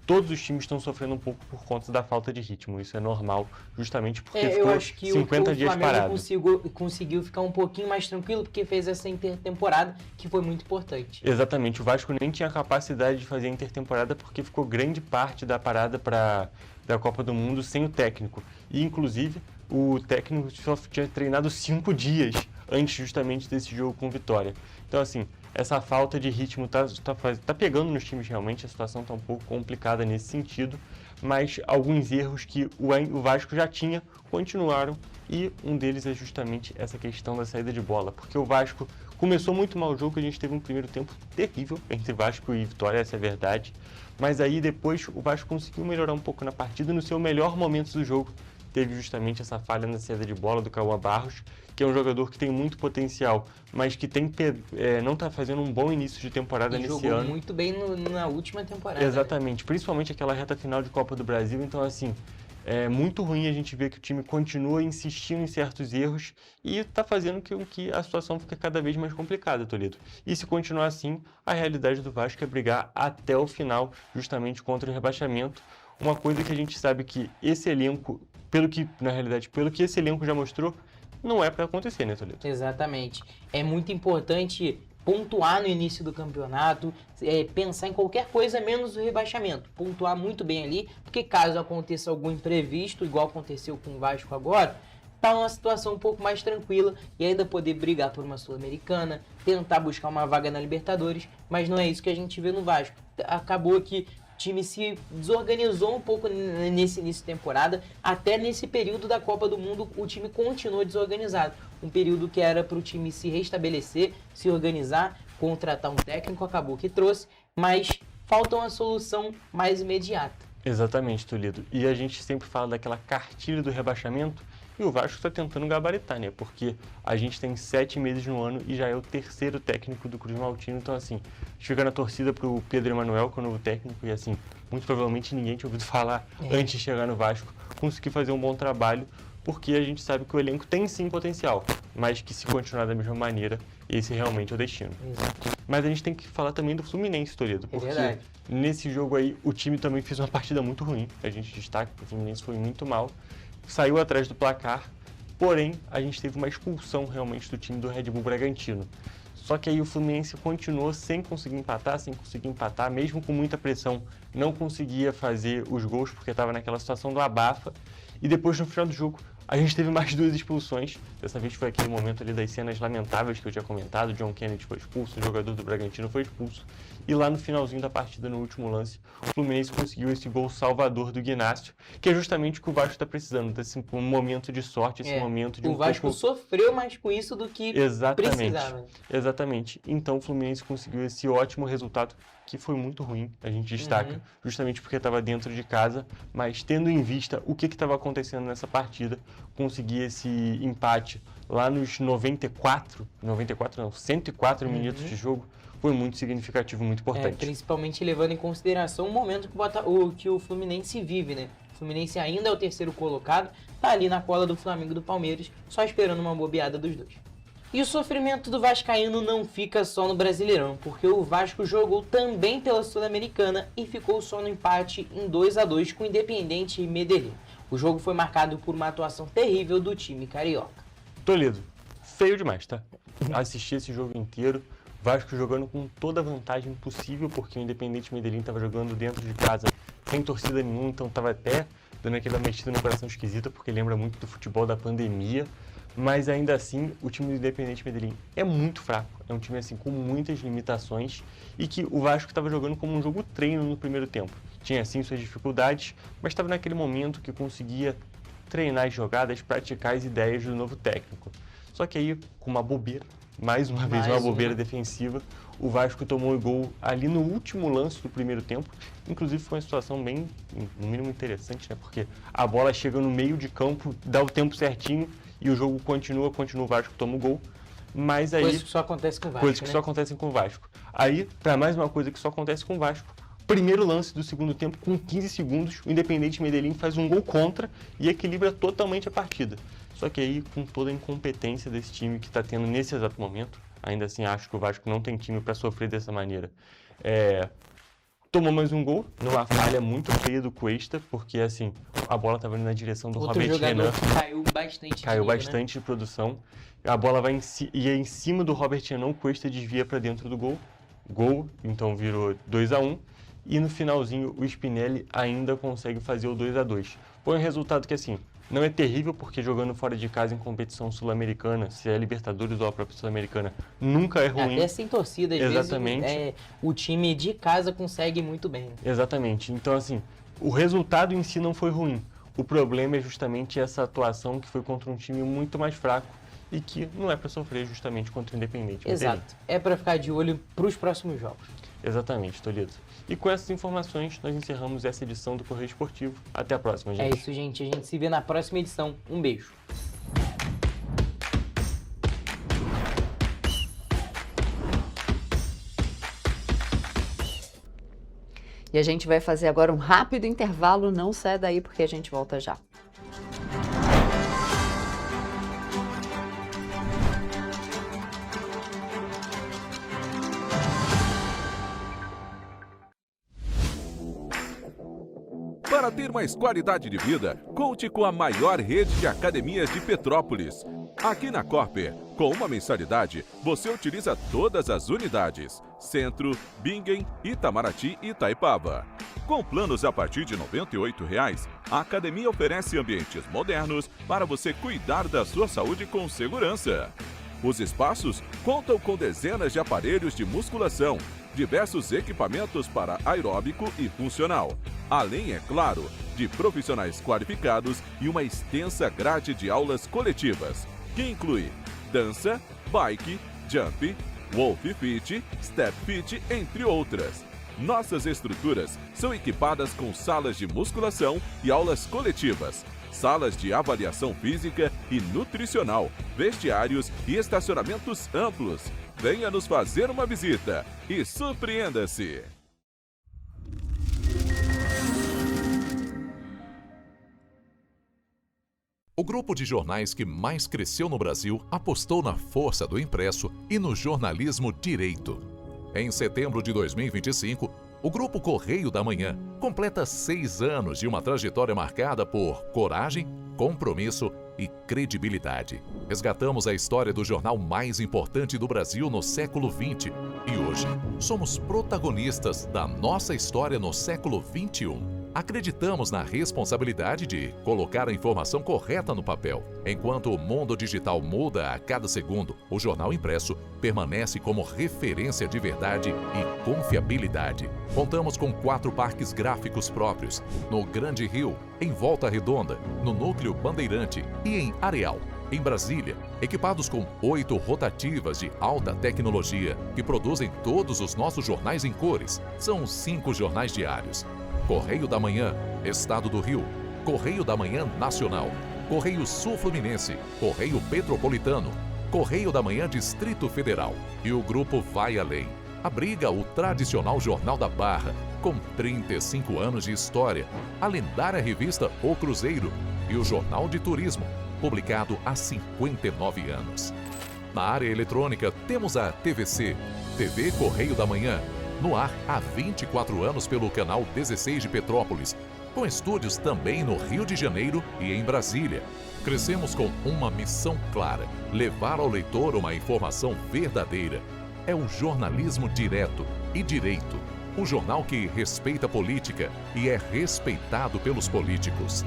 todos os times estão sofrendo um pouco por conta da falta de ritmo. Isso é normal, justamente porque ficou 50 dias parado. Conseguiu ficar um pouquinho mais tranquilo porque fez essa intertemporada, que foi muito importante. Exatamente. O Vasco nem tinha capacidade de fazer a intertemporada porque ficou grande parte da parada da Copa do Mundo sem o técnico. E, inclusive, o técnico só tinha treinado 5 dias antes justamente desse jogo com Vitória. Então, assim, essa falta de ritmo tá pegando nos times realmente, a situação está um pouco complicada nesse sentido, mas alguns erros que o Vasco já tinha continuaram e um deles é justamente essa questão da saída de bola, porque o Vasco começou muito mal o jogo, a gente teve um primeiro tempo terrível entre Vasco e Vitória, essa é a verdade, mas aí depois o Vasco conseguiu melhorar um pouco na partida, no seu melhor momento do jogo, teve justamente essa falha na saída de bola do Cauã Barros, que é um jogador que tem muito potencial, mas que não está fazendo um bom início de temporada nesse ano. Jogou muito bem na última temporada. Exatamente, principalmente aquela reta final de Copa do Brasil. Então, assim, é muito ruim a gente ver que o time continua insistindo em certos erros e está fazendo com que a situação fique cada vez mais complicada, Toledo. E se continuar assim, a realidade do Vasco é brigar até o final, justamente contra o rebaixamento. Uma coisa que a gente sabe que esse elenco, pelo que esse elenco já mostrou, não é para acontecer, né, Toledo? Exatamente. É muito importante pontuar no início do campeonato, pensar em qualquer coisa menos o rebaixamento. Pontuar muito bem ali, porque caso aconteça algum imprevisto, igual aconteceu com o Vasco agora, tá uma situação um pouco mais tranquila e ainda poder brigar por uma Sul-Americana, tentar buscar uma vaga na Libertadores, mas não é isso que a gente vê no Vasco. Acabou que o time se desorganizou um pouco nesse início de temporada, até nesse período da Copa do Mundo o time continuou desorganizado. Um período que era para o time se restabelecer, se organizar, contratar um técnico, acabou que trouxe, mas falta uma solução mais imediata. Exatamente, Toledo. E a gente sempre fala daquela cartilha do rebaixamento, e o Vasco está tentando gabaritar, né? Porque a gente tem 7 meses no ano e já é o 3º técnico do Cruz Maltino. Então, assim, a gente fica na torcida para o Pedro Emanuel, que é o novo técnico, e assim, muito provavelmente ninguém tinha ouvido falar antes de chegar no Vasco, conseguir fazer um bom trabalho, porque a gente sabe que o elenco tem sim potencial, mas que se continuar da mesma maneira, esse realmente é o destino. Exato. Mas a gente tem que falar também do Fluminense, Toledo, porque nesse jogo aí o time também fez uma partida muito ruim. A gente destaca que o Fluminense foi muito mal, saiu atrás do placar Porém, a gente teve uma expulsão realmente do time do Red Bull Bragantino. Só que aí o Fluminense continuou sem conseguir empatar, mesmo com muita pressão, não conseguia fazer os gols porque estava naquela situação do abafa. E depois, no final do jogo, a gente teve mais 2 expulsões. Dessa vez foi aquele momento ali das cenas lamentáveis que eu tinha comentado. John Kennedy foi expulso, o jogador do Bragantino foi expulso. E lá no finalzinho da partida, no último lance, o Fluminense conseguiu esse gol salvador do Ignacio, que é justamente o que o Vasco está precisando, desse momento de sorte, esse momento de o Vasco sofreu mais com isso do que precisava. Exatamente. Então o Fluminense conseguiu esse ótimo resultado, que foi muito ruim, a gente destaca, justamente porque estava dentro de casa, mas tendo em vista o que estava acontecendo nessa partida, conseguir esse empate lá nos 104 minutos de jogo, foi muito significativo, muito importante. Principalmente levando em consideração o momento que o Fluminense vive, né? O Fluminense ainda é o terceiro colocado, tá ali na cola do Flamengo e do Palmeiras, só esperando uma bobeada dos dois. E o sofrimento do vascaíno não fica só no Brasileirão, porque o Vasco jogou também pela Sul-Americana e ficou só no empate em 2-2 com o Independiente Medellín. O jogo foi marcado por uma atuação terrível do time carioca. Toledo, feio demais, tá? Assisti esse jogo inteiro, Vasco jogando com toda a vantagem possível, porque o Independiente Medellín estava jogando dentro de casa sem torcida nenhuma, então estava até dando aquela mexida no coração esquisita, porque lembra muito do futebol da pandemia. Mas ainda assim, o time do Independiente Medellín é muito fraco, é um time assim com muitas limitações e que o Vasco estava jogando como um jogo treino no primeiro tempo. Tinha sim suas dificuldades, mas estava naquele momento que conseguia treinar as jogadas, praticar as ideias do novo técnico. Só que aí, com uma bobeira, mais uma vez uma bobeira defensiva, o Vasco tomou o gol ali no último lance do primeiro tempo. Inclusive foi uma situação bem, no mínimo, interessante, né? Porque a bola chega no meio de campo, dá o tempo certinho e o jogo continua, o Vasco toma o gol. Mas aí... Coisas que só acontecem com o Vasco, Coisas que só acontecem com o Vasco. Aí, para mais uma coisa que só acontece com o Vasco, primeiro lance do segundo tempo, com 15 segundos, o Independiente Medellín faz um gol contra e equilibra totalmente a partida. Só que aí, com toda a incompetência desse time que está tendo nesse exato momento, ainda assim acho que o Vasco não tem time para sofrer dessa maneira. Tomou mais um gol, numa falha muito feia do Cuesta, porque assim, a bola estava indo na direção do Robert Renan. Caiu bastante de produção. A bola ia em cima do Robert Renan, o Cuesta desvia para dentro do gol, então virou 2-1. E no finalzinho o Spinelli ainda consegue fazer o 2-2. Foi um resultado que assim, não é terrível, porque jogando fora de casa em competição sul-americana, se é Libertadores ou a própria Sul-Americana, nunca é ruim. Até sem torcida, às Exatamente. vezes o time de casa consegue muito bem. Exatamente. Então, assim, o resultado em si não foi ruim. O problema é justamente essa atuação que foi contra um time muito mais fraco e que não é para sofrer justamente contra o Independiente. Exato. É para ficar de olho para os próximos jogos. Exatamente, Toledo. E com essas informações, nós encerramos essa edição do Correio Esportivo. Até a próxima, gente. É isso, gente. A gente se vê na próxima edição. Um beijo. E a gente vai fazer agora um rápido intervalo. Não sai daí porque a gente volta já. Para ter mais qualidade de vida, conte com a maior rede de academias de Petrópolis. Aqui na Corper, com uma mensalidade, você utiliza todas as unidades: Centro, Bingen, Itamaraty e Itaipava. Com planos a partir de R$ 98,00, a academia oferece ambientes modernos para você cuidar da sua saúde com segurança. Os espaços contam com dezenas de aparelhos de musculação, diversos equipamentos para aeróbico e funcional, além, é claro, de profissionais qualificados e uma extensa grade de aulas coletivas, que inclui dança, bike, jump, wolf fit, step fit, entre outras. Nossas estruturas são equipadas com salas de musculação e aulas coletivas, salas de avaliação física e nutricional, vestiários e estacionamentos amplos. Venha nos fazer uma visita e surpreenda-se! O grupo de jornais que mais cresceu no Brasil apostou na força do impresso e no jornalismo direito. Em setembro de 2025, O Grupo Correio da Manhã completa 6 anos de uma trajetória marcada por coragem, compromisso e credibilidade. Resgatamos a história do jornal mais importante do Brasil no século XX e hoje somos protagonistas da nossa história no século XXI. Acreditamos na responsabilidade de colocar a informação correta no papel. Enquanto o mundo digital muda a cada segundo, o jornal impresso permanece como referência de verdade e confiabilidade. Contamos com 4 parques gráficos próprios, no Grande Rio, em Volta Redonda, no Núcleo Bandeirante e em Areal. Em Brasília, equipados com 8 rotativas de alta tecnologia que produzem todos os nossos jornais em cores. São 5 jornais diários. Correio da Manhã, Estado do Rio, Correio da Manhã Nacional, Correio Sul-Fluminense, Correio Petropolitano, Correio da Manhã Distrito Federal. E o grupo vai além. Abriga o tradicional Jornal da Barra, com 35 anos de história, a lendária revista O Cruzeiro e o Jornal de Turismo, publicado há 59 anos. Na área eletrônica, temos a TVC, TV Correio da Manhã, no ar há 24 anos pelo canal 16 de Petrópolis, com estúdios também no Rio de Janeiro e em Brasília. Crescemos com uma missão clara: levar ao leitor uma informação verdadeira. É o jornalismo direto e direito, um jornal que respeita a política e é respeitado pelos políticos.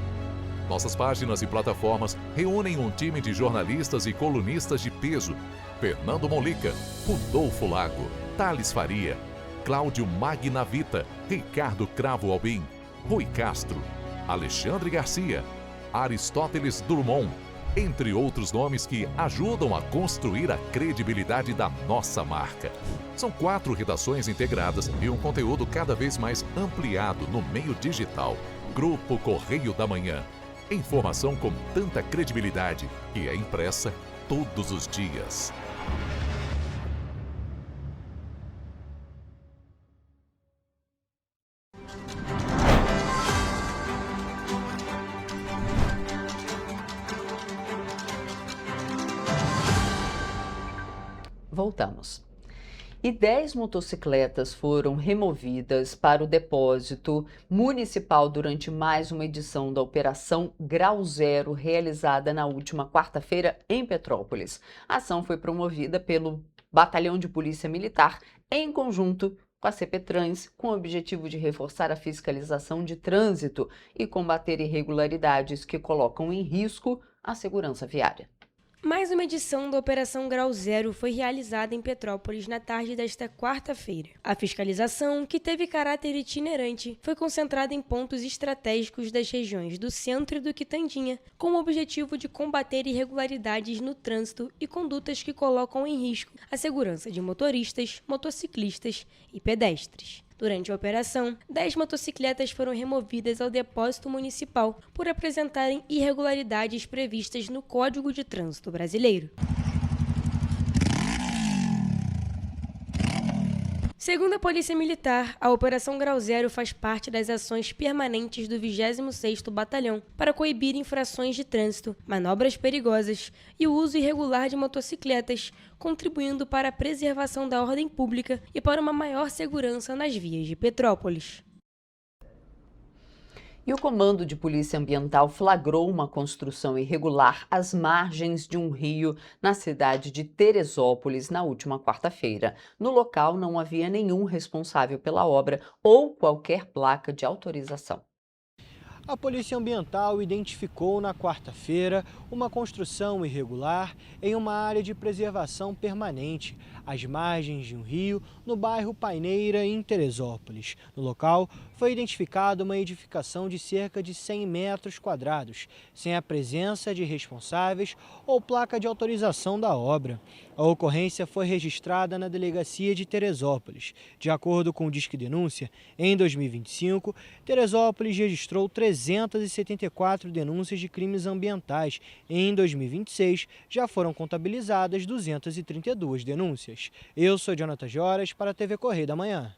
Nossas páginas e plataformas reúnem um time de jornalistas e colunistas de peso: Fernando Molica, Rodolfo Lago, Thales Faria, Cláudio Magnavita, Ricardo Cravo Albim, Rui Castro, Alexandre Garcia, Aristóteles Drummond, entre outros nomes que ajudam a construir a credibilidade da nossa marca. São 4 redações integradas e um conteúdo cada vez mais ampliado no meio digital. Grupo Correio da Manhã. Informação com tanta credibilidade que é impressa todos os dias. Voltamos. E 10 motocicletas foram removidas para o depósito municipal durante mais uma edição da Operação Grau Zero, realizada na última quarta-feira em Petrópolis. A ação foi promovida pelo Batalhão de Polícia Militar em conjunto com a CPTrans, com o objetivo de reforçar a fiscalização de trânsito e combater irregularidades que colocam em risco a segurança viária. Mais uma edição da Operação Grau Zero foi realizada em Petrópolis na tarde desta quarta-feira. A fiscalização, que teve caráter itinerante, foi concentrada em pontos estratégicos das regiões do Centro e do Quitandinha, com o objetivo de combater irregularidades no trânsito e condutas que colocam em risco a segurança de motoristas, motociclistas e pedestres. Durante a operação, 10 motocicletas foram removidas ao depósito municipal por apresentarem irregularidades previstas no Código de Trânsito Brasileiro. Segundo a Polícia Militar, a Operação Grau Zero faz parte das ações permanentes do 26º Batalhão para coibir infrações de trânsito, manobras perigosas e o uso irregular de motocicletas, contribuindo para a preservação da ordem pública e para uma maior segurança nas vias de Petrópolis. E o Comando de Polícia Ambiental flagrou uma construção irregular às margens de um rio na cidade de Teresópolis na última quarta-feira. No local não havia nenhum responsável pela obra ou qualquer placa de autorização. A Polícia Ambiental identificou na quarta-feira uma construção irregular em uma área de preservação permanente, às margens de um rio, no bairro Paineira, em Teresópolis. No local, foi identificada uma edificação de cerca de 100 metros quadrados, sem a presença de responsáveis ou placa de autorização da obra. A ocorrência foi registrada na Delegacia de Teresópolis. De acordo com o Disque Denúncia, em 2025, Teresópolis registrou 374 denúncias de crimes ambientais. Em 2026, já foram contabilizadas 232 denúncias. Eu sou Jonathan Joras para a TV Correio da Manhã.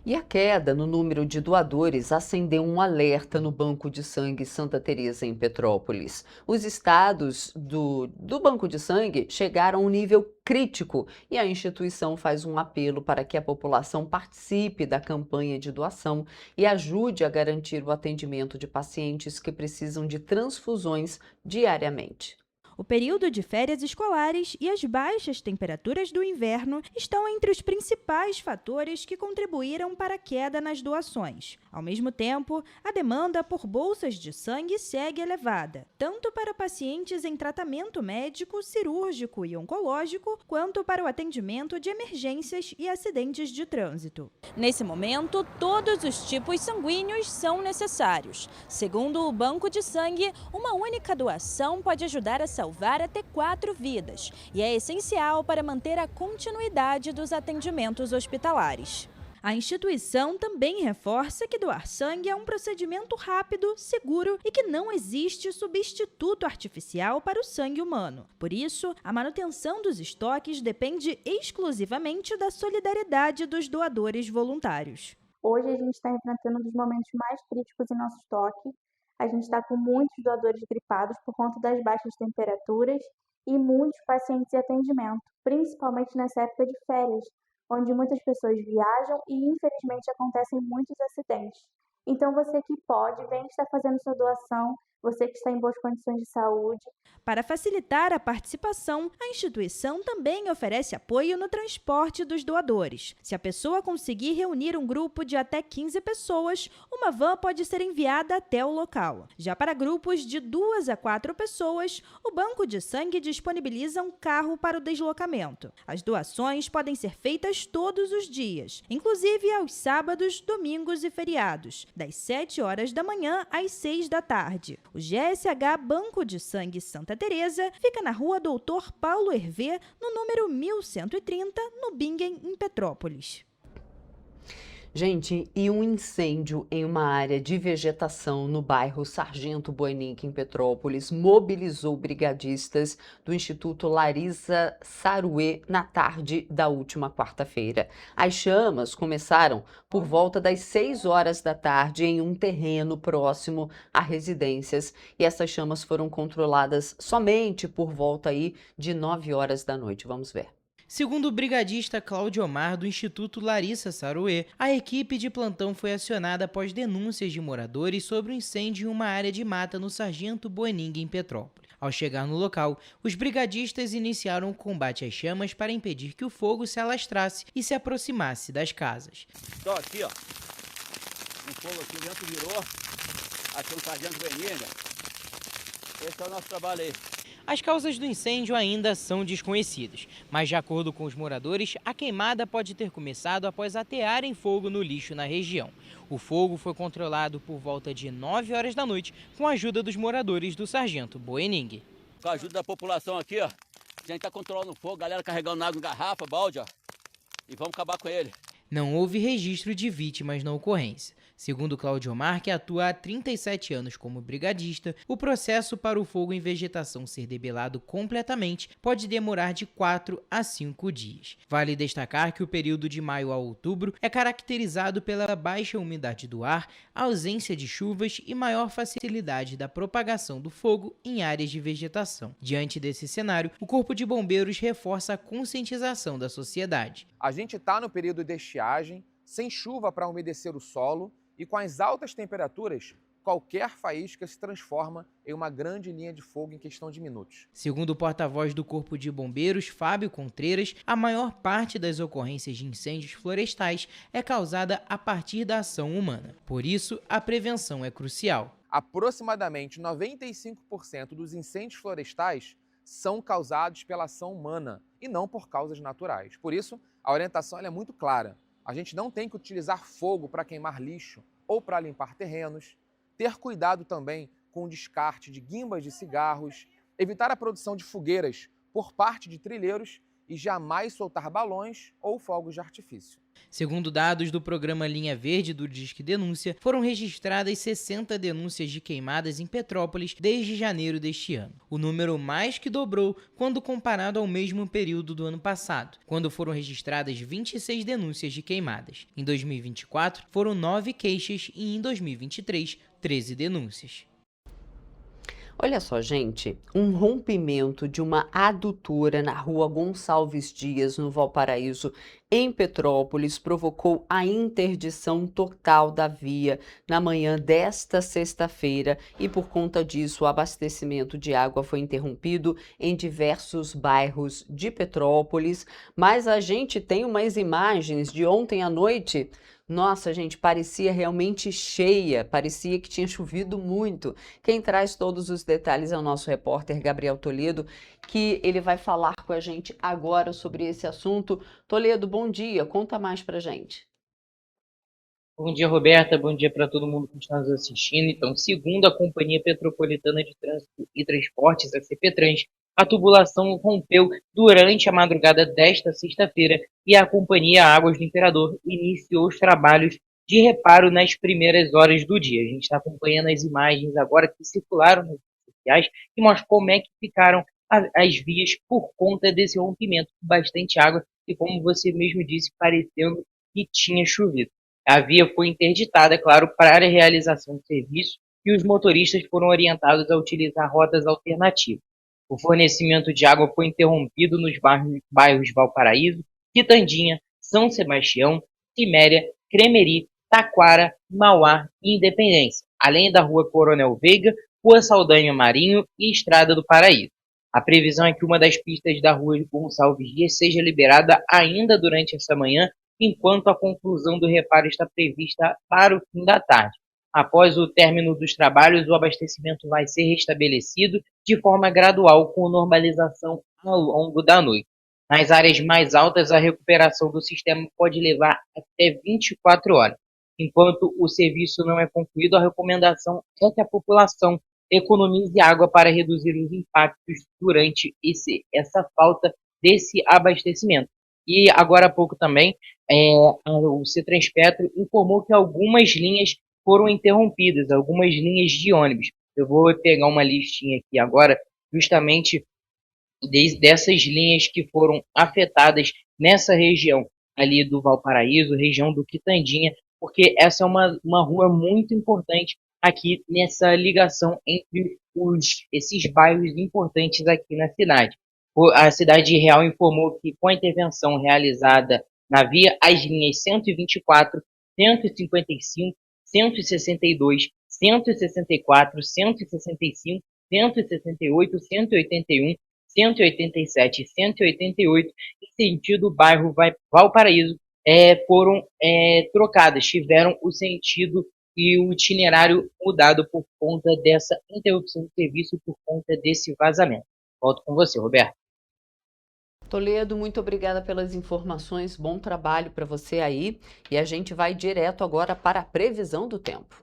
E a queda no número de doadores acendeu um alerta no Banco de Sangue Santa Teresa em Petrópolis. Os estados do Banco de Sangue chegaram a um nível crítico e a instituição faz um apelo para que a população participe da campanha de doação e ajude a garantir o atendimento de pacientes que precisam de transfusões diariamente. O período de férias escolares e as baixas temperaturas do inverno estão entre os principais fatores que contribuíram para a queda nas doações. Ao mesmo tempo, a demanda por bolsas de sangue segue elevada, tanto para pacientes em tratamento médico, cirúrgico e oncológico, quanto para o atendimento de emergências e acidentes de trânsito. Nesse momento, todos os tipos sanguíneos são necessários. Segundo o Banco de Sangue, uma única doação pode ajudar a salvar até 4 vidas e é essencial para manter a continuidade dos atendimentos hospitalares. A instituição também reforça que doar sangue é um procedimento rápido, seguro e que não existe substituto artificial para o sangue humano. Por isso, a manutenção dos estoques depende exclusivamente da solidariedade dos doadores voluntários. Hoje a gente está enfrentando um dos momentos mais críticos em nosso estoque. A gente está com muitos doadores gripados por conta das baixas temperaturas e muitos pacientes em atendimento, principalmente nessa época de férias, onde muitas pessoas viajam e, infelizmente, acontecem muitos acidentes. Então, você que pode, vem estar fazendo sua doação, você que está em boas condições de saúde. Para facilitar a participação, a instituição também oferece apoio no transporte dos doadores. Se a pessoa conseguir reunir um grupo de até 15 pessoas, uma van pode ser enviada até o local. Já para grupos de 2 a 4 pessoas, o Banco de Sangue disponibiliza um carro para o deslocamento. As doações podem ser feitas todos os dias, inclusive aos sábados, domingos e feriados, das 7 horas da manhã às 6 da tarde. O GSH Banco de Sangue Santa Teresa fica na rua Doutor Paulo Hervé, no número 1130, no Bingen, em Petrópolis. Gente, e um incêndio em uma área de vegetação no bairro Sargento Boenique, em Petrópolis, mobilizou brigadistas do Instituto Larissa Saruê na tarde da última quarta-feira. As chamas começaram por volta das 6 horas da tarde em um terreno próximo a residências e essas chamas foram controladas somente por volta aí de 9 horas da noite. Vamos ver. Segundo o brigadista Cláudio Omar, do Instituto Larissa Saruê, a equipe de plantão foi acionada após denúncias de moradores sobre um incêndio em uma área de mata no Sargento Boenigue, em Petrópolis. Ao chegar no local, os brigadistas iniciaram o combate às chamas para impedir que o fogo se alastrasse e se aproximasse das casas. Só aqui, ó, um fogo aqui, o vento virou, aqui no Sargento Boenigue. Esse é o nosso trabalho aí. As causas do incêndio ainda são desconhecidas, mas de acordo com os moradores, a queimada pode ter começado após atearem fogo no lixo na região. O fogo foi controlado por volta de 9 horas da noite com a ajuda dos moradores do Sargento Boenigue. Com a ajuda da população aqui, ó, a gente está controlando o fogo, galera carregando água em garrafa, balde, ó, e vamos acabar com ele. Não houve registro de vítimas na ocorrência. Segundo Cláudio Omar, que atua há 37 anos como brigadista, o processo para o fogo em vegetação ser debelado completamente pode demorar de 4 a 5 dias. Vale destacar que o período de maio a outubro é caracterizado pela baixa umidade do ar, ausência de chuvas e maior facilidade da propagação do fogo em áreas de vegetação. Diante desse cenário, o Corpo de Bombeiros reforça a conscientização da sociedade. A gente está no período de estiagem, sem chuva para umedecer o solo, e com as altas temperaturas, qualquer faísca se transforma em uma grande linha de fogo em questão de minutos. Segundo o porta-voz do Corpo de Bombeiros, Fábio Contreiras, a maior parte das ocorrências de incêndios florestais é causada a partir da ação humana. Por isso, a prevenção é crucial. Aproximadamente 95% dos incêndios florestais são causados pela ação humana e não por causas naturais. Por isso, a orientação é muito clara. A gente não tem que utilizar fogo para queimar lixo ou para limpar terrenos, ter cuidado também com o descarte de guimbas de cigarros, evitar a produção de fogueiras por parte de trilheiros e jamais soltar balões ou fogos de artifício. Segundo dados do programa Linha Verde do Disque Denúncia, foram registradas 60 denúncias de queimadas em Petrópolis desde janeiro deste ano. O número mais que dobrou quando comparado ao mesmo período do ano passado, quando foram registradas 26 denúncias de queimadas. Em 2024, foram 9 queixas e em 2023, 13 denúncias. Olha só, gente, um rompimento de uma adutora na rua Gonçalves Dias, no Valparaíso, em Petrópolis, provocou a interdição total da via na manhã desta sexta-feira e, por conta disso, o abastecimento de água foi interrompido em diversos bairros de Petrópolis. Mas a gente tem umas imagens de ontem à noite. Nossa, gente, parecia realmente cheia, parecia que tinha chovido muito. Quem traz todos os detalhes é o nosso repórter Gabriel Toledo, que ele vai falar com a gente agora sobre esse assunto. Toledo, bom dia, conta mais pra gente. Bom dia, Roberta, bom dia para todo mundo que está nos assistindo. Então, segundo a Companhia Petropolitana de Trânsito e Transportes, a CPTrans, a tubulação rompeu durante a madrugada desta sexta-feira e a Companhia Águas do Imperador iniciou os trabalhos de reparo nas primeiras horas do dia. A gente está acompanhando as imagens agora que circularam nas redes sociais e mostra como é que ficaram as vias por conta desse rompimento com bastante água e, como você mesmo disse, parecendo que tinha chovido. A via foi interditada, claro, para a realização do serviço e os motoristas foram orientados a utilizar rotas alternativas. O fornecimento de água foi interrompido nos bairros Valparaíso, Quitandinha, São Sebastião, Ciméria, Cremeri, Taquara, Mauá e Independência, além da Rua Coronel Veiga, Rua Saldanha Marinho e Estrada do Paraíso. A previsão é que uma das pistas da Rua Gonçalves Dias seja liberada ainda durante essa manhã, enquanto a conclusão do reparo está prevista para o fim da tarde. Após o término dos trabalhos, o abastecimento vai ser restabelecido de forma gradual, com normalização ao longo da noite. Nas áreas mais altas, a recuperação do sistema pode levar até 24 horas. Enquanto o serviço não é concluído, a recomendação é que a população economize água para reduzir os impactos durante essa falta desse abastecimento. E agora há pouco também, o Cetranspetro informou que algumas linhas foram interrompidas, algumas linhas de ônibus. Eu vou pegar uma listinha aqui agora, justamente dessas linhas que foram afetadas nessa região ali do Valparaíso, região do Quitandinha, porque essa é uma rua muito importante aqui nessa ligação entre esses bairros importantes aqui na cidade. A Cidade Real informou que, com a intervenção realizada na via, as linhas 124, 155, 162, 164, 165, 168, 181, 187 e 188, em sentido bairro Valparaíso, foram trocadas, tiveram o sentido e o itinerário mudado por conta dessa interrupção do serviço, por conta desse vazamento. Volto com você, Roberto. Toledo, muito obrigada pelas informações, bom trabalho para você aí. E a gente vai direto agora para a previsão do tempo.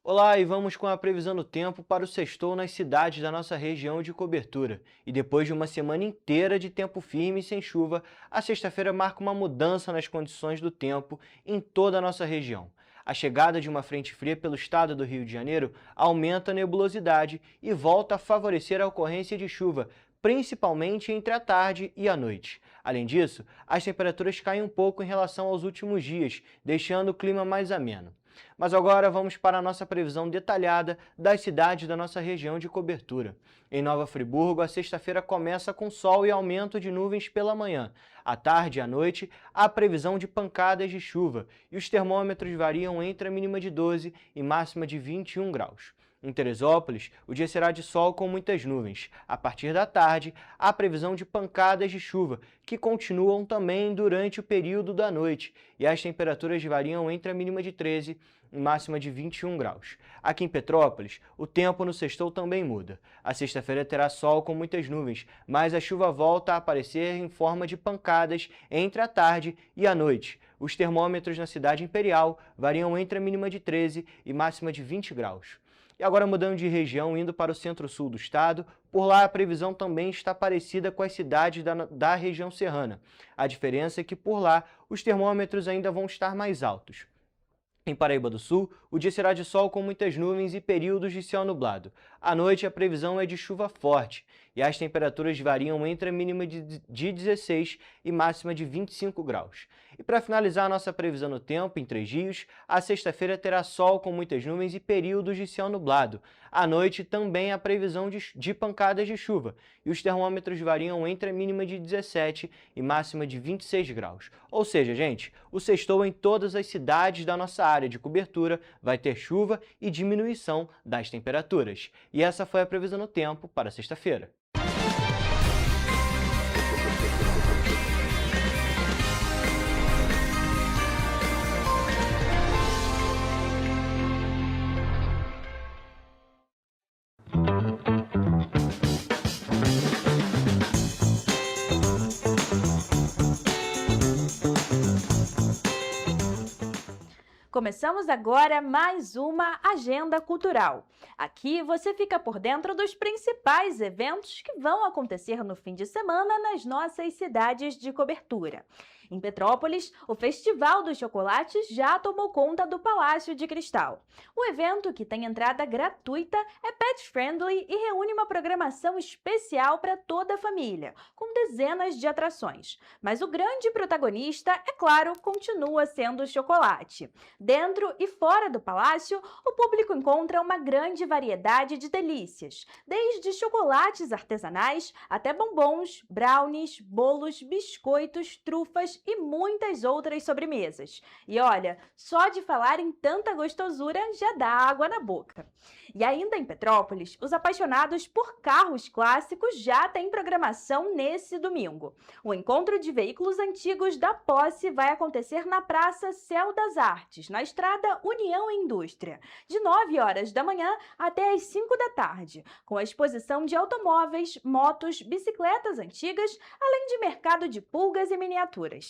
Olá, e vamos com a previsão do tempo para o sextou nas cidades da nossa região de cobertura. E depois de uma semana inteira de tempo firme e sem chuva, a sexta-feira marca uma mudança nas condições do tempo em toda a nossa região. A chegada de uma frente fria pelo estado do Rio de Janeiro aumenta a nebulosidade e volta a favorecer a ocorrência de chuva, principalmente entre a tarde e a noite. Além disso, as temperaturas caem um pouco em relação aos últimos dias, deixando o clima mais ameno. Mas agora vamos para a nossa previsão detalhada das cidades da nossa região de cobertura. Em Nova Friburgo, a sexta-feira começa com sol e aumento de nuvens pela manhã. À tarde e à noite, há previsão de pancadas de chuva e os termômetros variam entre a mínima de 12 e máxima de 21 graus. Em Teresópolis, o dia será de sol com muitas nuvens. A partir da tarde, há previsão de pancadas de chuva, que continuam também durante o período da noite, e as temperaturas variam entre a mínima de 13 e máxima de 21 graus. Aqui em Petrópolis, o tempo no sextou também muda. A sexta-feira terá sol com muitas nuvens, mas a chuva volta a aparecer em forma de pancadas entre a tarde e a noite. Os termômetros na cidade imperial variam entre a mínima de 13 e máxima de 20 graus. E agora mudando de região, indo para o centro-sul do estado, por lá a previsão também está parecida com as cidades da região serrana. A diferença é que por lá os termômetros ainda vão estar mais altos. Em Paraíba do Sul, o dia será de sol com muitas nuvens e períodos de céu nublado. À noite, a previsão é de chuva forte e as temperaturas variam entre a mínima de 16 e máxima de 25 graus. E para finalizar a nossa previsão no tempo, em Três Rios, a sexta-feira terá sol com muitas nuvens e períodos de céu nublado. À noite, também há previsão de pancadas de chuva e os termômetros variam entre a mínima de 17 e máxima de 26 graus. Ou seja, gente, o sextou em todas as cidades da nossa área de cobertura vai ter chuva e diminuição das temperaturas. E essa foi a previsão no tempo para sexta-feira. Começamos agora mais uma Agenda Cultural. Aqui você fica por dentro dos principais eventos que vão acontecer no fim de semana nas nossas cidades de cobertura. Em Petrópolis, o Festival dos Chocolates já tomou conta do Palácio de Cristal. O evento, que tem entrada gratuita, é pet-friendly e reúne uma programação especial para toda a família, com dezenas de atrações. Mas o grande protagonista, é claro, continua sendo o chocolate. Dentro e fora do palácio, o público encontra uma grande variedade de delícias, desde chocolates artesanais até bombons, brownies, bolos, biscoitos, trufas e muitas outras sobremesas. E olha, só de falar em tanta gostosura já dá água na boca. E ainda em Petrópolis, os apaixonados por carros clássicos já têm programação nesse domingo. O encontro de veículos antigos da Posse vai acontecer na Praça Céu das Artes, na estrada União e Indústria, de 9 horas da manhã até as 5 da tarde, com a exposição de automóveis, motos, bicicletas antigas, além de mercado de pulgas e miniaturas.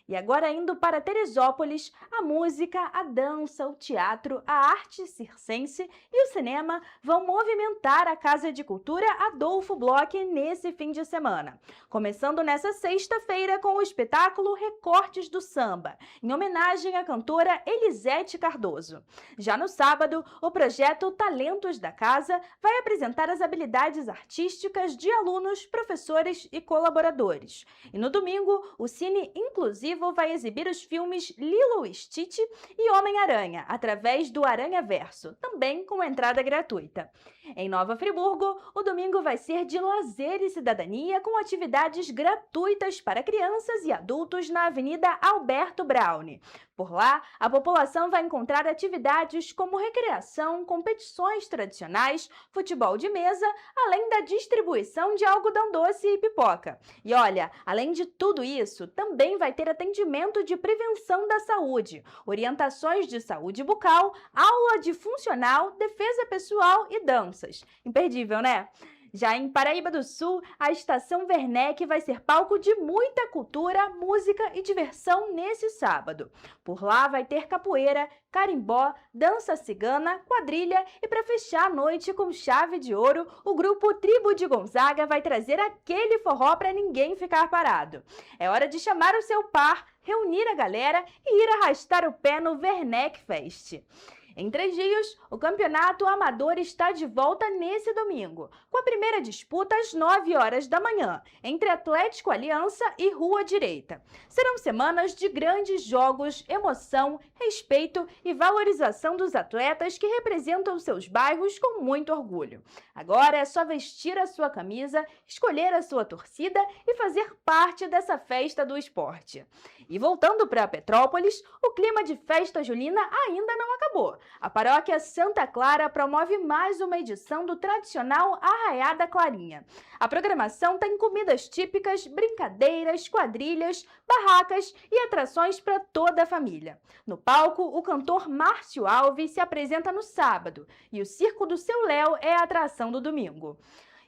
E agora indo para Teresópolis, a música, a dança, o teatro, a arte circense e o cinema vão movimentar a Casa de Cultura Adolfo Bloch nesse fim de semana. Começando nessa sexta-feira com o espetáculo Recortes do Samba, em homenagem à cantora Elisete Cardoso. Já no sábado, o projeto Talentos da Casa vai apresentar as habilidades artísticas de alunos, professores e colaboradores. E no domingo, o Cine Inclusivo vai exibir os filmes Lilo e Stitch e Homem-Aranha, através do Aranha Verso, também com entrada gratuita. Em Nova Friburgo, o domingo vai ser de lazer e cidadania, com atividades gratuitas para crianças e adultos na Avenida Alberto Braune. Por lá, a população vai encontrar atividades como recreação, competições tradicionais, futebol de mesa, além da distribuição de algodão doce e pipoca. E olha, além de tudo isso, também vai ter atendimento de prevenção da saúde, orientações de saúde bucal, aula de funcional, defesa pessoal e danças. Imperdível, né? Já em Paraíba do Sul, a Estação Werneck vai ser palco de muita cultura, música e diversão nesse sábado. Por lá vai ter capoeira, carimbó, dança cigana, quadrilha e para fechar a noite com chave de ouro, o grupo Tribo de Gonzaga vai trazer aquele forró para ninguém ficar parado. É hora de chamar o seu par, reunir a galera e ir arrastar o pé no Werneck Fest. Em Três Rios, o campeonato amador está de volta nesse domingo, com a primeira disputa às 9 horas da manhã, entre Atlético Aliança e Rua Direita. Serão semanas de grandes jogos, emoção, respeito e valorização dos atletas que representam seus bairros com muito orgulho. Agora é só vestir a sua camisa, escolher a sua torcida e fazer parte dessa festa do esporte. E voltando para Petrópolis, o clima de festa julina ainda não acabou. a paróquia Santa Clara promove mais uma edição do tradicional Arraiá da Clarinha. A programação tem comidas típicas, brincadeiras, quadrilhas, barracas e atrações para toda a família. No palco, o cantor Márcio Alves se apresenta no sábado e o Circo do Seu Léo é a atração do domingo.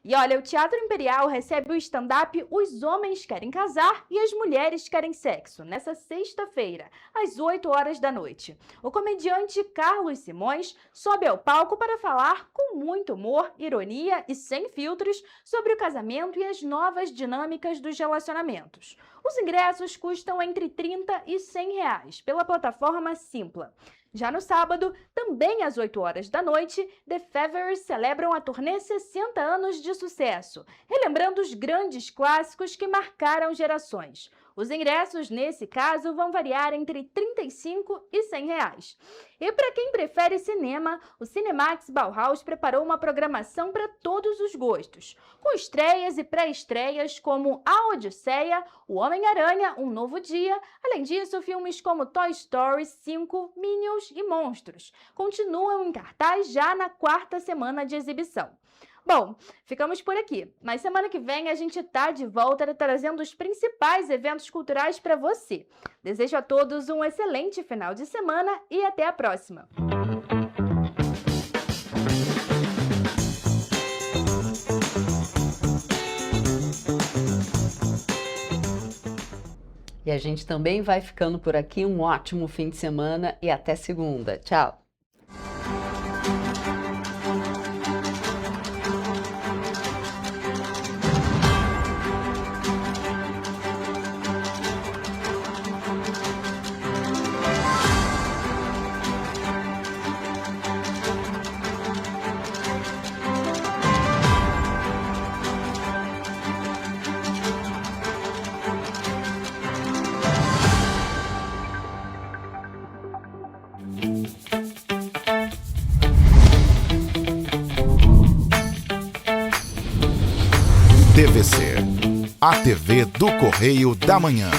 E olha, o Teatro Imperial recebe o stand-up Os Homens Querem Casar e as Mulheres Querem Sexo, nessa sexta-feira, às 8 horas da noite. O comediante Carlos Simões sobe ao palco para falar com muito humor, ironia e sem filtros sobre o casamento e as novas dinâmicas dos relacionamentos. Os ingressos custam entre R$ 30 e R$ 100 pela plataforma Simpla. Já no sábado, também às 8 horas da noite, The Fevers celebram a turnê 60 anos de sucesso, relembrando os grandes clássicos que marcaram gerações. Os ingressos, nesse caso, vão variar entre R$ 35 e R$ 100. E para quem prefere cinema, o Cinemax Bauhaus preparou uma programação para todos os gostos, com estreias e pré-estreias como A Odisseia, O Homem-Aranha, Um Novo Dia. Além disso, filmes como Toy Story 5, Minions e Monstros continuam em cartaz já na 4ª semana de exibição. Bom, ficamos por aqui, mas semana que vem a gente tá de volta trazendo os principais eventos culturais para você. Desejo a todos um excelente final de semana e até a próxima! E a gente também vai ficando por aqui. Um ótimo fim de semana e até segunda. Tchau! TVC, a TV do Correio da Manhã.